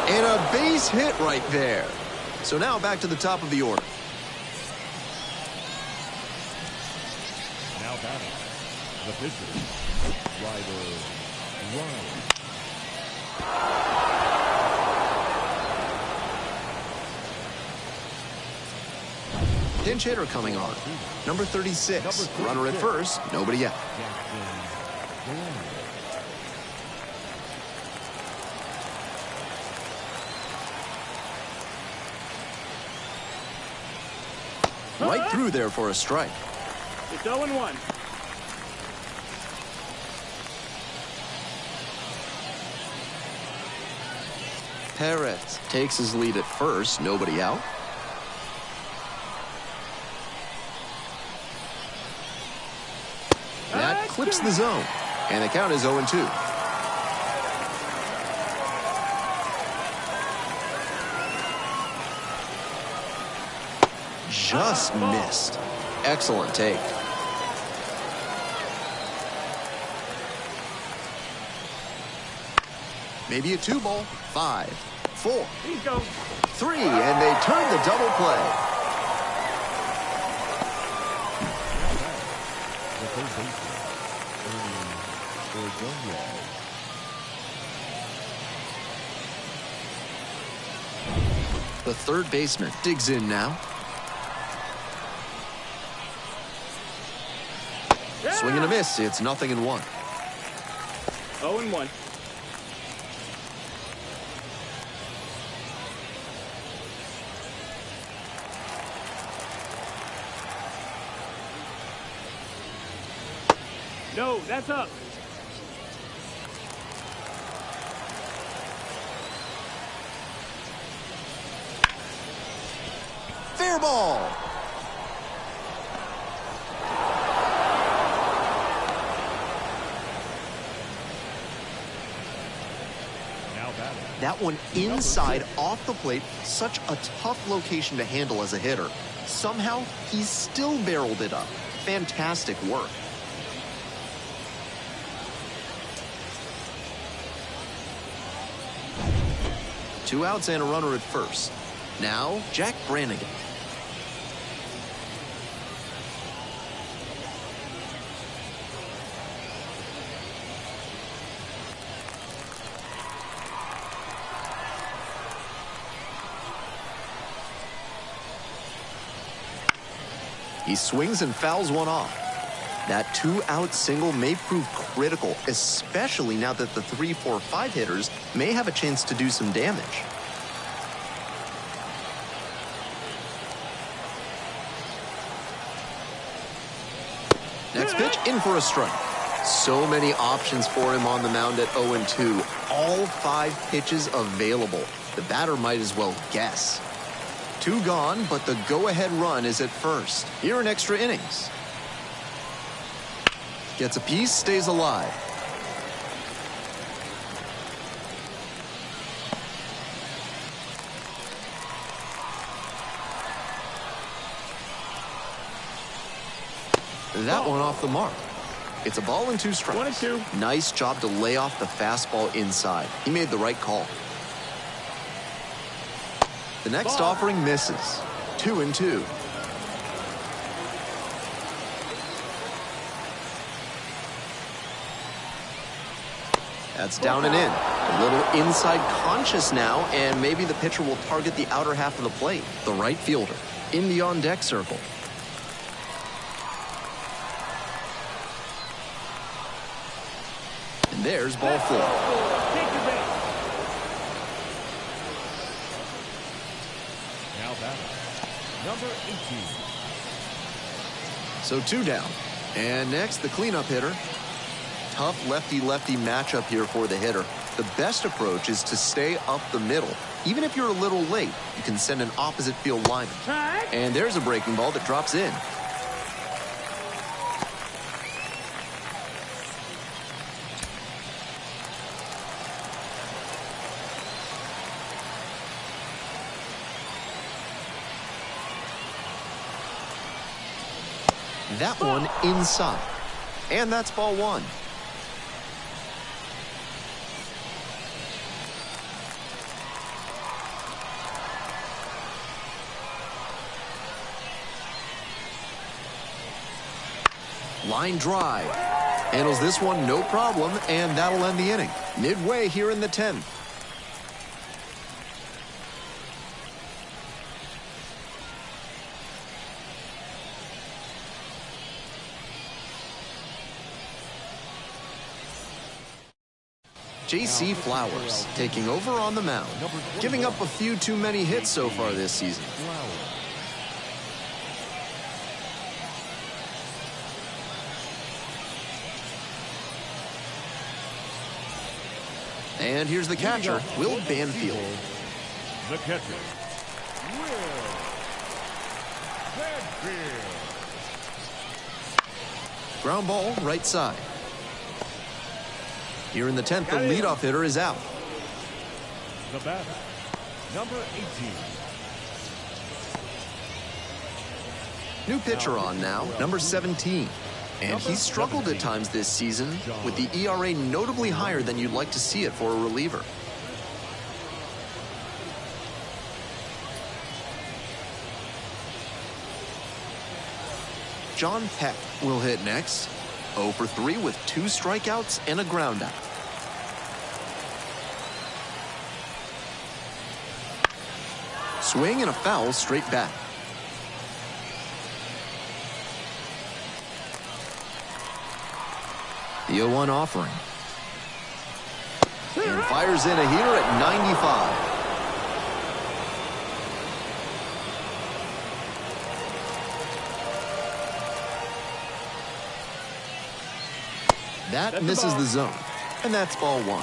And a base hit right there. So now back to the top of the order. Now batting, the pitcher, Ryder Ryan. Pinch hitter coming on. Number 36. Runner at first, nobody out. Right through there for a strike. It's 0-1. Perez takes his lead at first, nobody out. That clips the zone, and the count is 0-2. Just missed. Excellent take. Maybe a 2-ball. 5, 4, He's going. 3, and they turn the double play. The third baseman, Erie. The third baseman digs in now. Swing and a miss. It's 0-1. 0-1. No, that's up. Fair ball. Now batting. That one inside off the plate. Such a tough location to handle as a hitter. Somehow, he's still barreled it up. Fantastic work. Two outs and a runner at first. Now, Jack Brannigan. He swings and fouls one off. That 2-out single may prove critical, especially now that the 3, 4, 5 hitters may have a chance to do some damage. Next pitch, in for a strike. So many options for him on the mound at 0-2. All 5 pitches available. The batter might as well guess. 2 gone, but the go-ahead run is at first. Here in extra innings. Gets a piece, stays alive. That one off the mark. It's a ball and 2 strikes. 1-2. Nice job to lay off the fastball inside. He made the right call. The next offering misses. 2-2. That's down and in. A little inside conscious now, and maybe the pitcher will target the outer half of the plate. The right fielder in the on-deck circle. And there's ball 4. Take the base. Now batting. Number 18. So 2 down. And next, the cleanup hitter. Tough lefty-lefty matchup here for the hitter. The best approach is to stay up the middle. Even if you're a little late, you can send an opposite field lineman. And there's a breaking ball that drops in. That one inside. And that's ball 1. Line drive. Handles this one no problem, and that'll end the inning. Midway here in the 10th. J.C. Flowers taking over on the mound, giving up a few too many hits so far this season. And here's the catcher, Will Banfield. The catcher, Will Banfield. Ground ball, right side. Here in the 10th, the leadoff hitter is out. The batter, number 18. New pitcher on now, number 17. And he's struggled at times this season, with the ERA notably higher than you'd like to see it for a reliever. John Peck will hit next. 0 for 3 with 2 strikeouts and a groundout. Swing and a foul straight back. The 0-1 offering. And fires in a heater at 95. That misses the zone, and that's ball 1.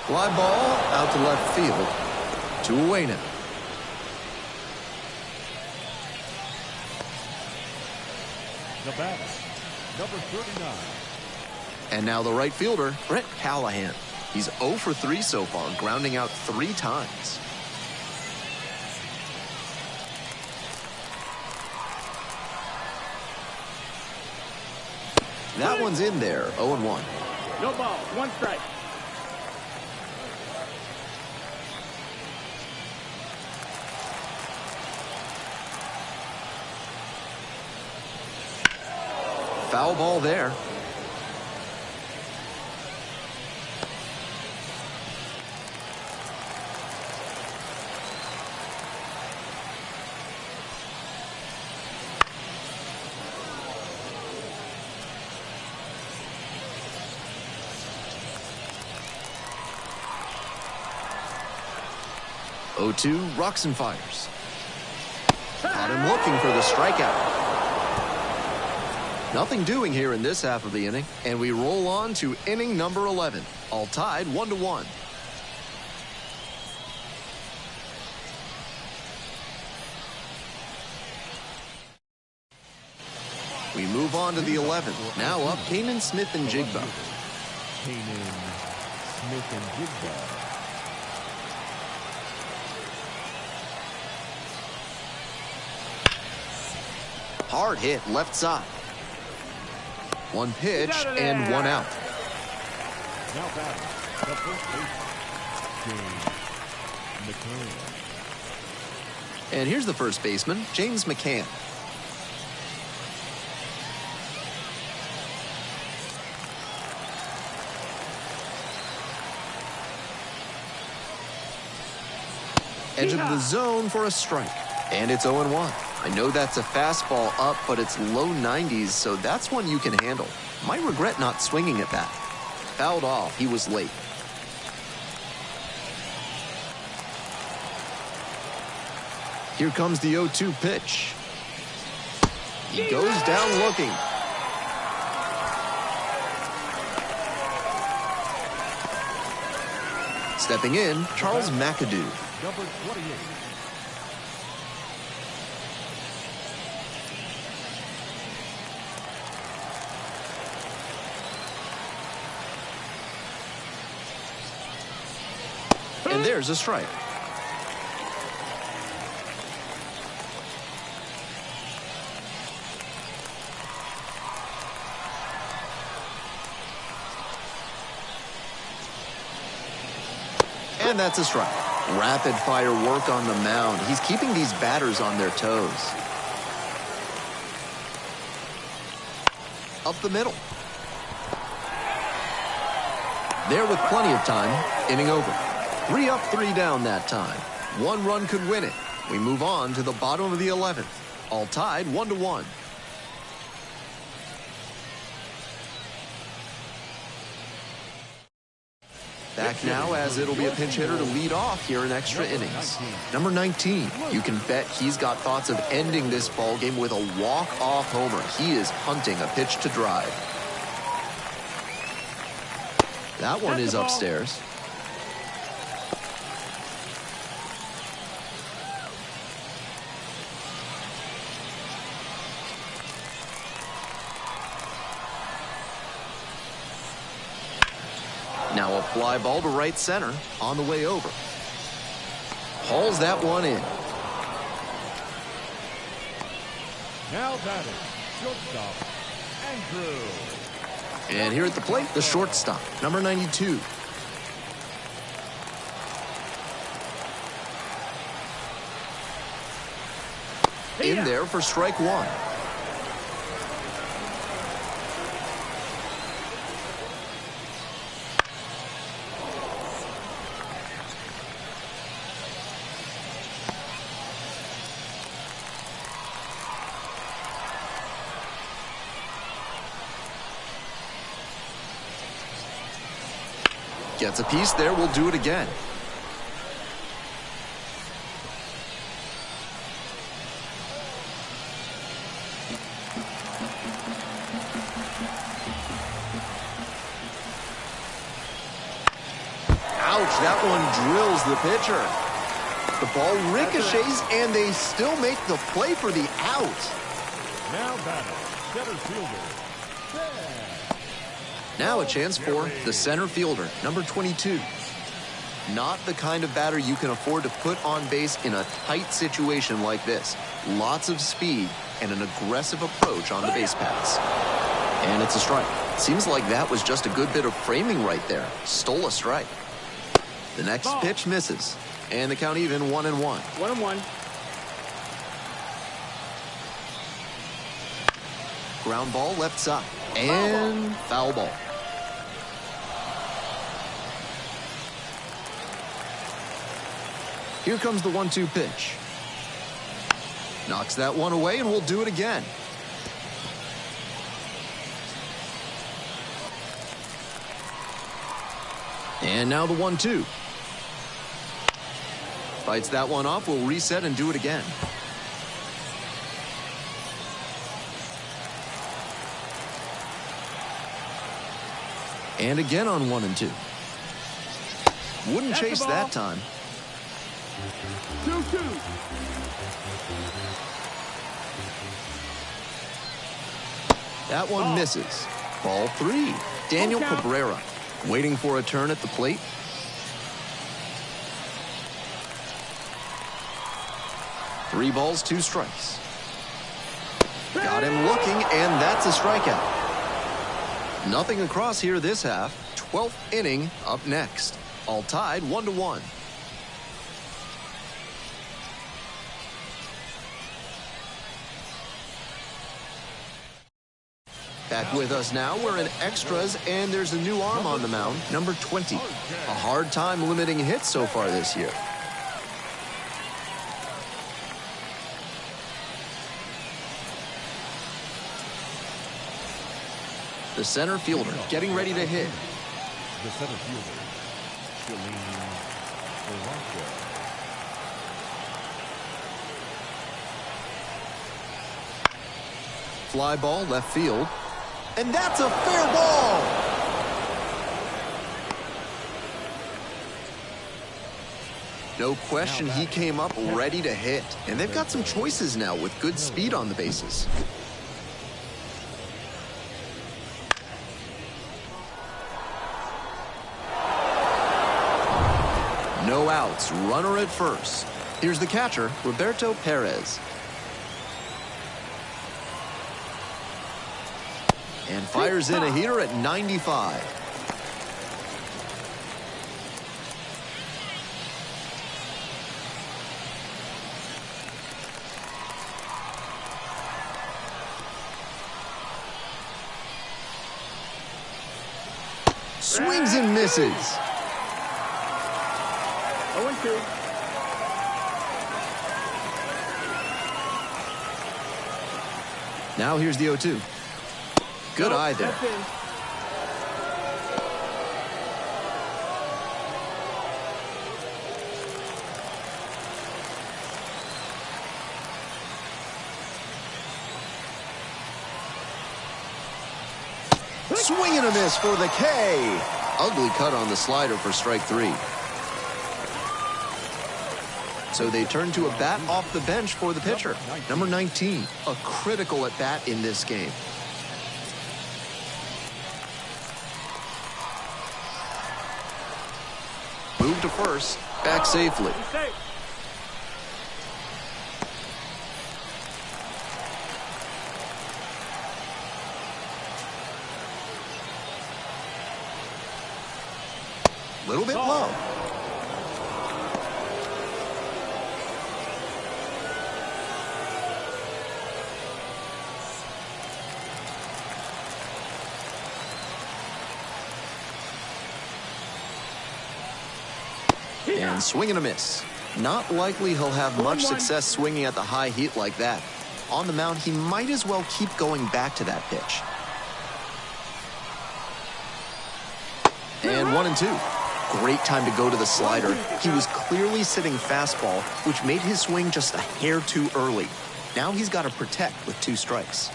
Fly ball out to left field. 2 away now. The batter, number 39. And now the right fielder, Brett Callahan. He's 0 for 3 so far, grounding out 3 times. That one's in there, 0-1. No ball, 1 strike. Foul ball there. Oh, 2 rocks and fires. Had him looking for the strikeout. Nothing doing here in this half of the inning, and we roll on to inning number 11, all tied 1-1. We move on to the 11th. Now up, Kanan Smith and Jigba. Kanan Smith and Jigba. Hard hit left side. 1 pitch and 1 out. Now batting, the first baseman, James McCann. And here's the first baseman, James McCann. Edge of the zone for a strike. And it's 0-1. I know that's a fastball up, but it's low 90s, so that's one you can handle. Might regret not swinging at that. Fouled off. He was late. Here comes the 0-2 pitch. He goes down looking. Stepping in, Charles McAdoo. Number 28. And there's a strike. And that's a strike. Rapid fire work on the mound. He's keeping these batters on their toes. Up the middle. There with plenty of time. Inning over. 3 up, 3 down that time. 1 run could win it. We move on to the bottom of the 11th. All tied 1-1. Back now, as it'll be a pinch hitter to lead off here in extra innings. Number 19. You can bet he's got thoughts of ending this ball game with a walk-off homer. He is hunting a pitch to drive. That one is upstairs. Now a fly ball to right center on the way over. Hauls that one in. Now batting, shortstop, Andrew. And here at the plate, the shortstop, number 92. In there for strike one. Gets a piece there, we'll do it again. Ouch, that one drills the pitcher. The ball ricochets and they still make the play for the out. Now batting, center fielder. Now a chance for the center fielder, number 22. Not the kind of batter you can afford to put on base in a tight situation like this. Lots of speed and an aggressive approach on the base paths. And it's a strike. Seems like that was just a good bit of framing right there. Stole a strike. The next pitch misses. And the count even 1-1. 1-1. Ground ball left side. And foul ball. Here comes the 1-2 pitch. Knocks that one away, and we'll do it again. And now the 1-2. Fights that one off. We'll reset and do it again. And again on 1 and 2. Wouldn't chase that time. 2-2. That one misses. Ball 3. Daniel Cabrera waiting for a turn at the plate. Three balls, 2 strikes. Got him looking, and that's a strikeout. Nothing across here this half. 12th inning up next. All tied 1-1. Back with us now. We're in extras, and there's a new arm on the mound, number 20. A hard time limiting hits so far this year. The center fielder getting ready to hit. The center fielder, Fly ball left field. And that's a fair ball. No question, he came up ready to hit. And they've got some choices now with good speed on the bases. No outs, runner at first. Here's the catcher, Roberto Perez. And fires in a heater at 95. Swings and misses. 0-2. Now here's the 0-2. Good eye there. Swing and a miss for the K. Ugly cut on the slider for strike 3. So they turn to a bat off the bench for the pitcher. Number 19, a critical at bat in this game. Move to first, back safely. Little bit low. And swing and a miss. Not likely he'll have much success swinging at the high heat like that. On the mound, he might as well keep going back to that pitch. And 1-2. Great time to go to the slider. He was clearly sitting fastball, which made his swing just a hair too early. Now he's got to protect with 2 strikes.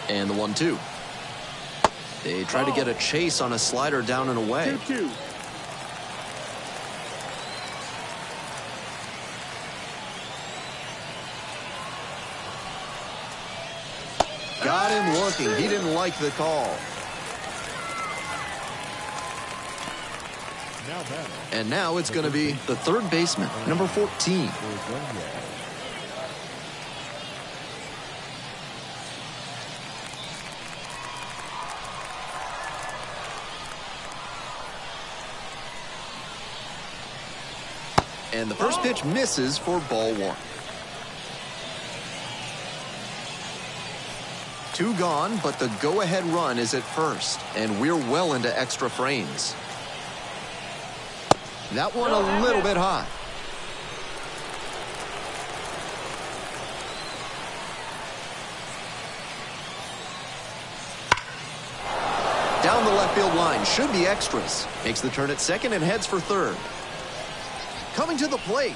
And the 1-2. They try to get a chase on a slider down and away. 2-2. Got him looking. He didn't like the call. And now it's going to be the third baseman, number 14. And the first pitch misses for ball 1. 2 gone, but the go-ahead run is at first, and we're well into extra frames. That one a little bit high. Down the left field line, should be extras. Makes the turn at second and heads for third. Coming to the plate.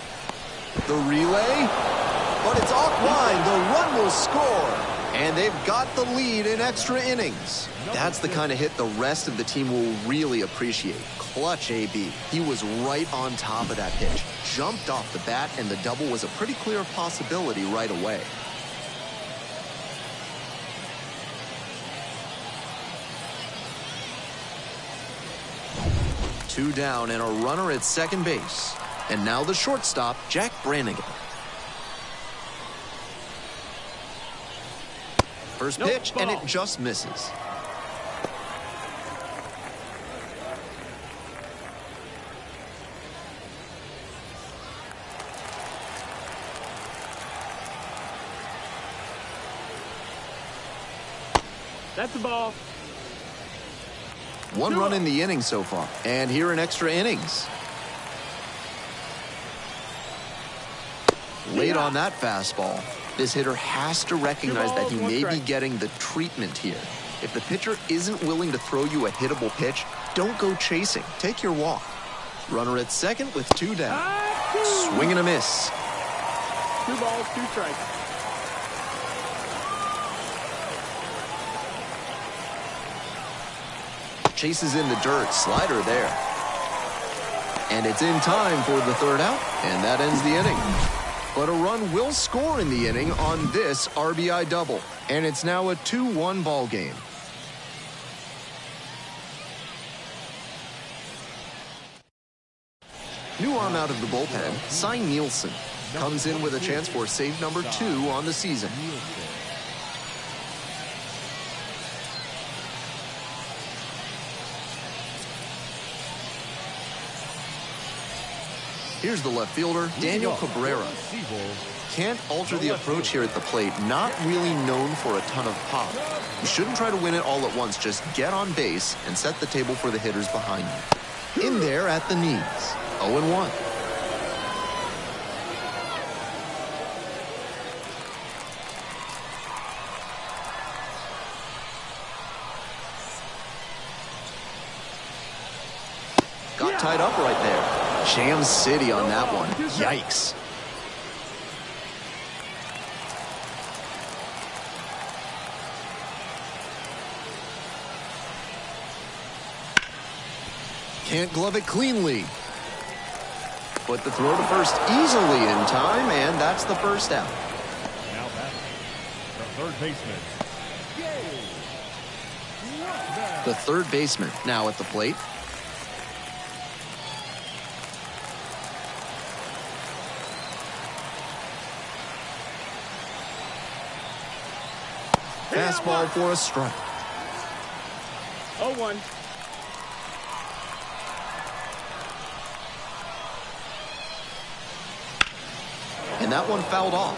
The relay, but it's offline. The run will score. And they've got the lead in extra innings. That's the kind of hit the rest of the team will really appreciate. Clutch AB. He was right on top of that pitch. Jumped off the bat, and the double was a pretty clear possibility right away. Two down and a runner at second base. And now the shortstop, Jack Brannigan. First pitch, and it just misses. That's the ball. One run in the inning so far, and here in extra innings. Late on that fastball. This hitter has to recognize that he may be getting the treatment here. If the pitcher isn't willing to throw you a hittable pitch, don't go chasing. Take your walk. Runner at second with 2 down. Swing and a miss. 2 balls, 2 strikes. Chases in the dirt. Slider there. And it's in time for the third out, and that ends the inning. But a run will score in the inning on this RBI double. And it's now a 2-1 ball game. New arm out of the bullpen, Cy Nielsen. Comes in with a chance for save number 2 on the season. Here's the left fielder, Daniel Cabrera. Can't alter the approach here at the plate. Not really known for a ton of pop. You shouldn't try to win it all at once. Just get on base and set the table for the hitters behind you. In there at the knees. 0-1. Got tied up right there. Jam City on that one. Yikes. Can't glove it cleanly. Put the throw to first easily in time, and that's the first out. Now batting, the third baseman. The third baseman now at the plate. Fastball for a strike. 0-1. And that one fouled off.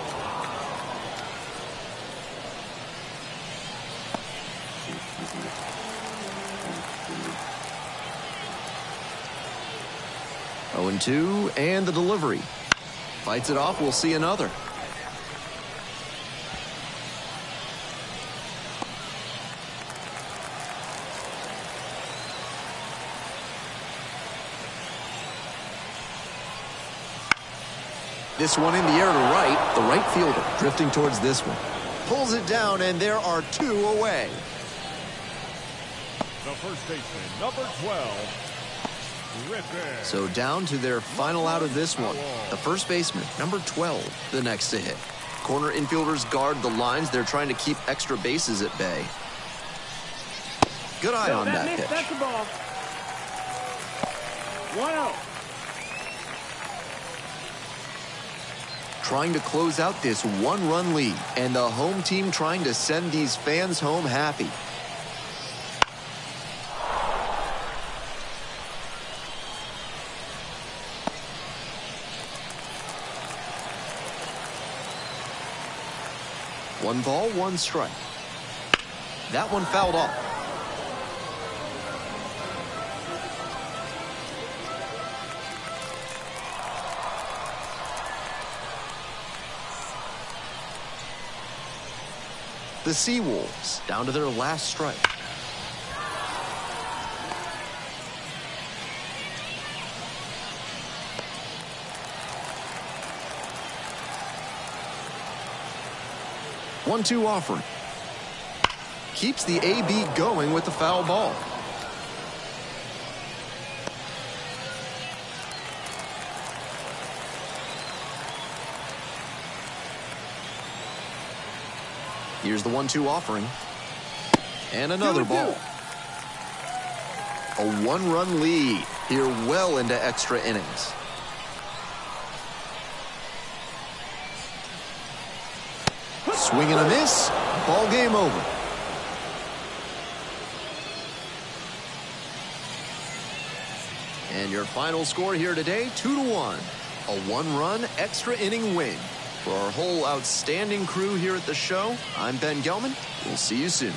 Oh, and 2, and the delivery. Fights it off. We'll see another. This one in the air to right. The right fielder drifting towards this one. Pulls it down, and there are 2 away. The first baseman, number 12, Griffin. So down to their final out of this one. The first baseman, number 12, the next to hit. Corner infielders guard the lines. They're trying to keep extra bases at bay. Good eye on that pitch. That's the ball. 1-0. Trying to close out this one-run lead, and the home team trying to send these fans home happy. One ball, one strike. That one fouled off. The SeaWolves down to their last strike. One-two offering. Keeps the AB going with the foul ball. Here's the 1-2 offering. And another ball. A one-run lead here well into extra innings. Swing and a miss. Ball game over. And your final score here today, 2-1. A one-run extra inning win. For our whole outstanding crew here at the show, I'm Ben Gelman. We'll see you soon.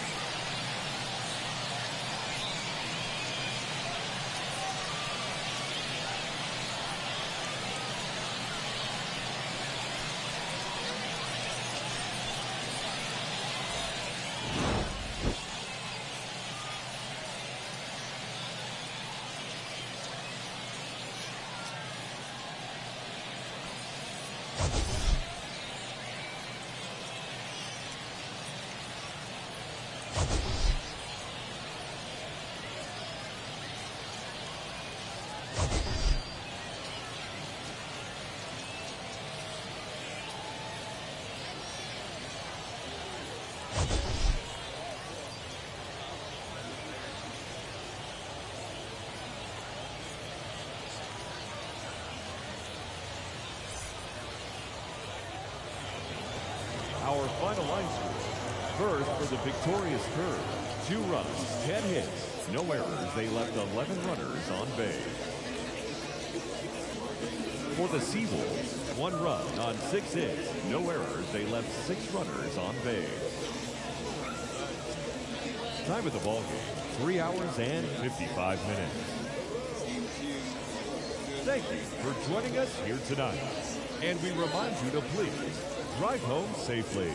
Our final line score. First for the victorious Curve. 2 runs, 10 hits, no errors. They left 11 runners on base. For the SeaWolves, 1 run on 6 hits, no errors. They left 6 runners on base. Time of the ball game, 3 hours and 55 minutes. Thank you for joining us here tonight. And we remind you to please drive home safely.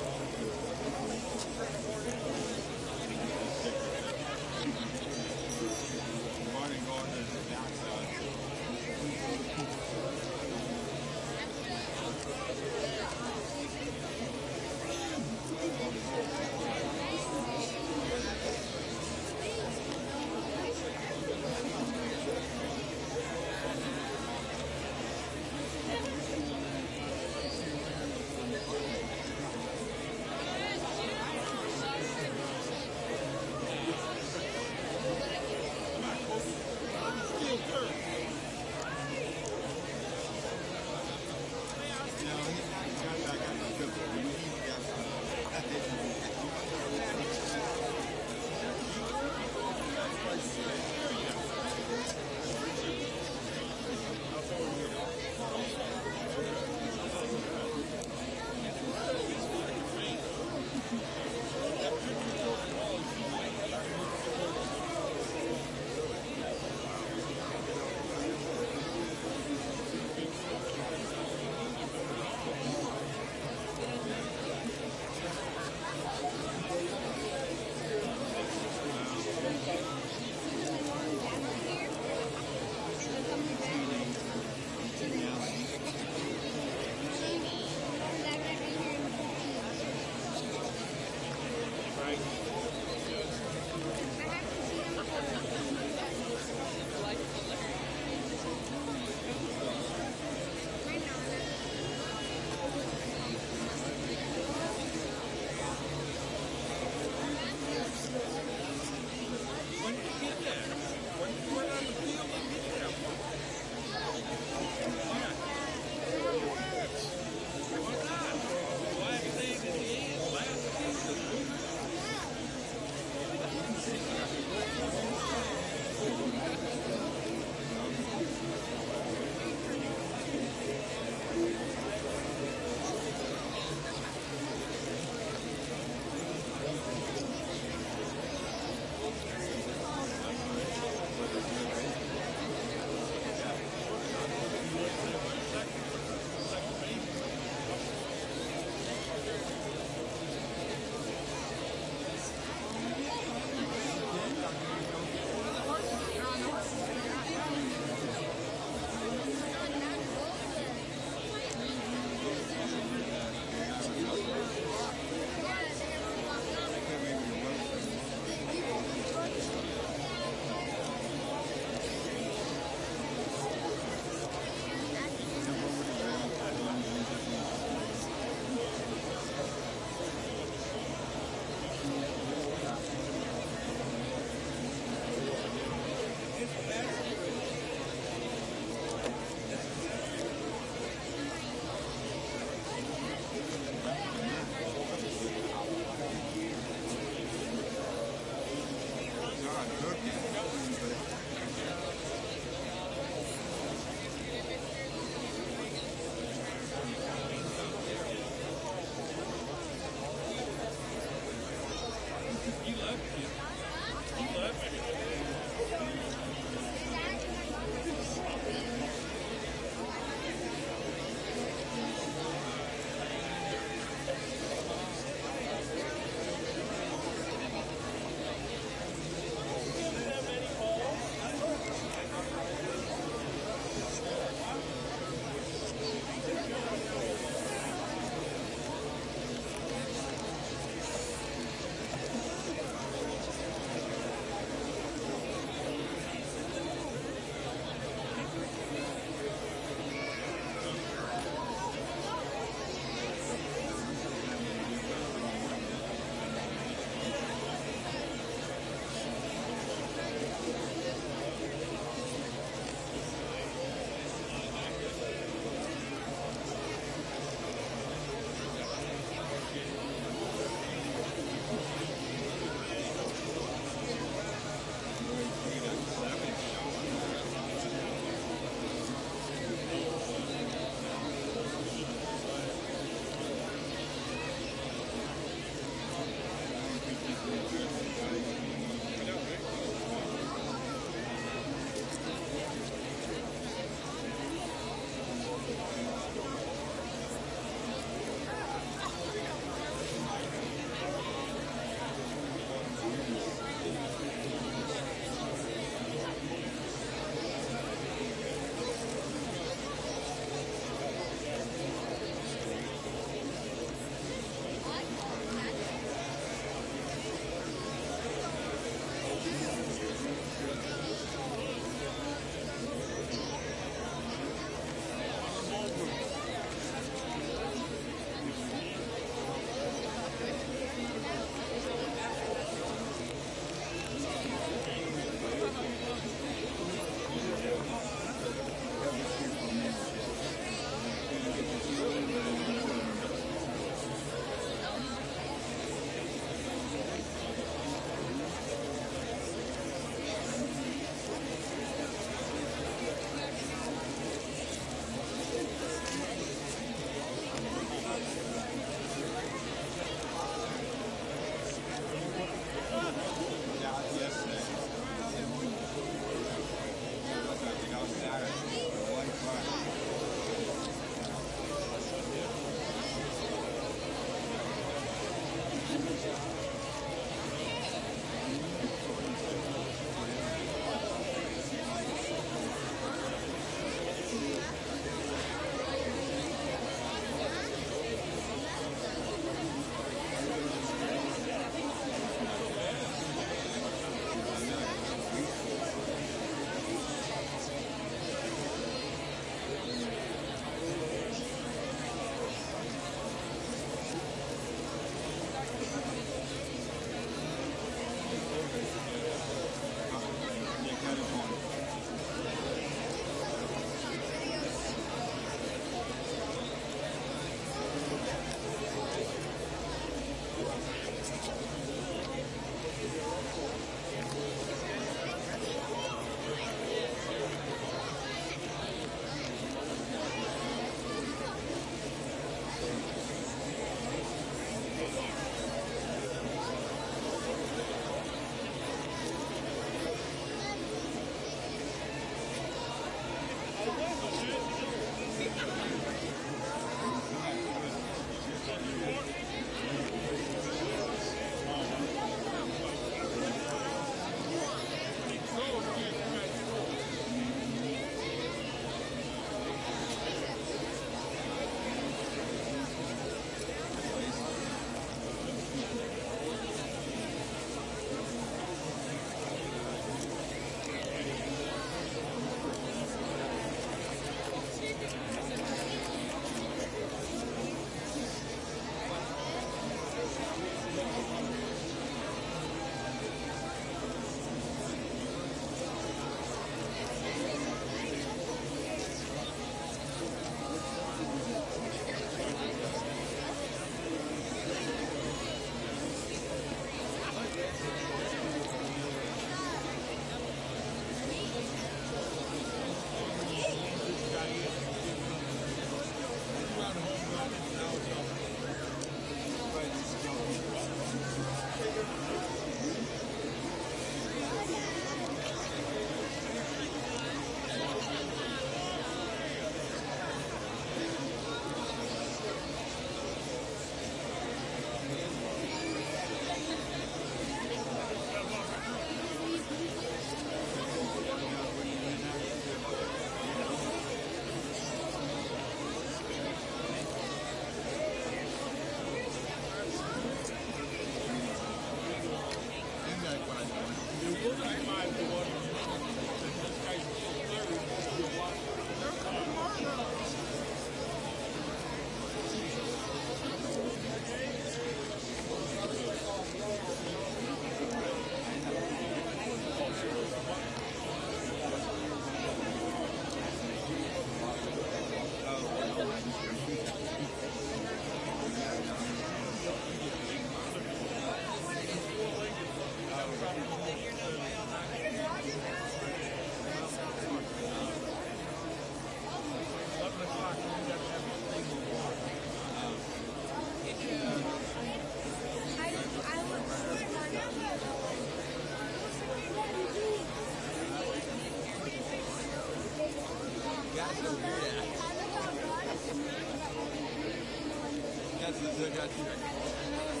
I got you.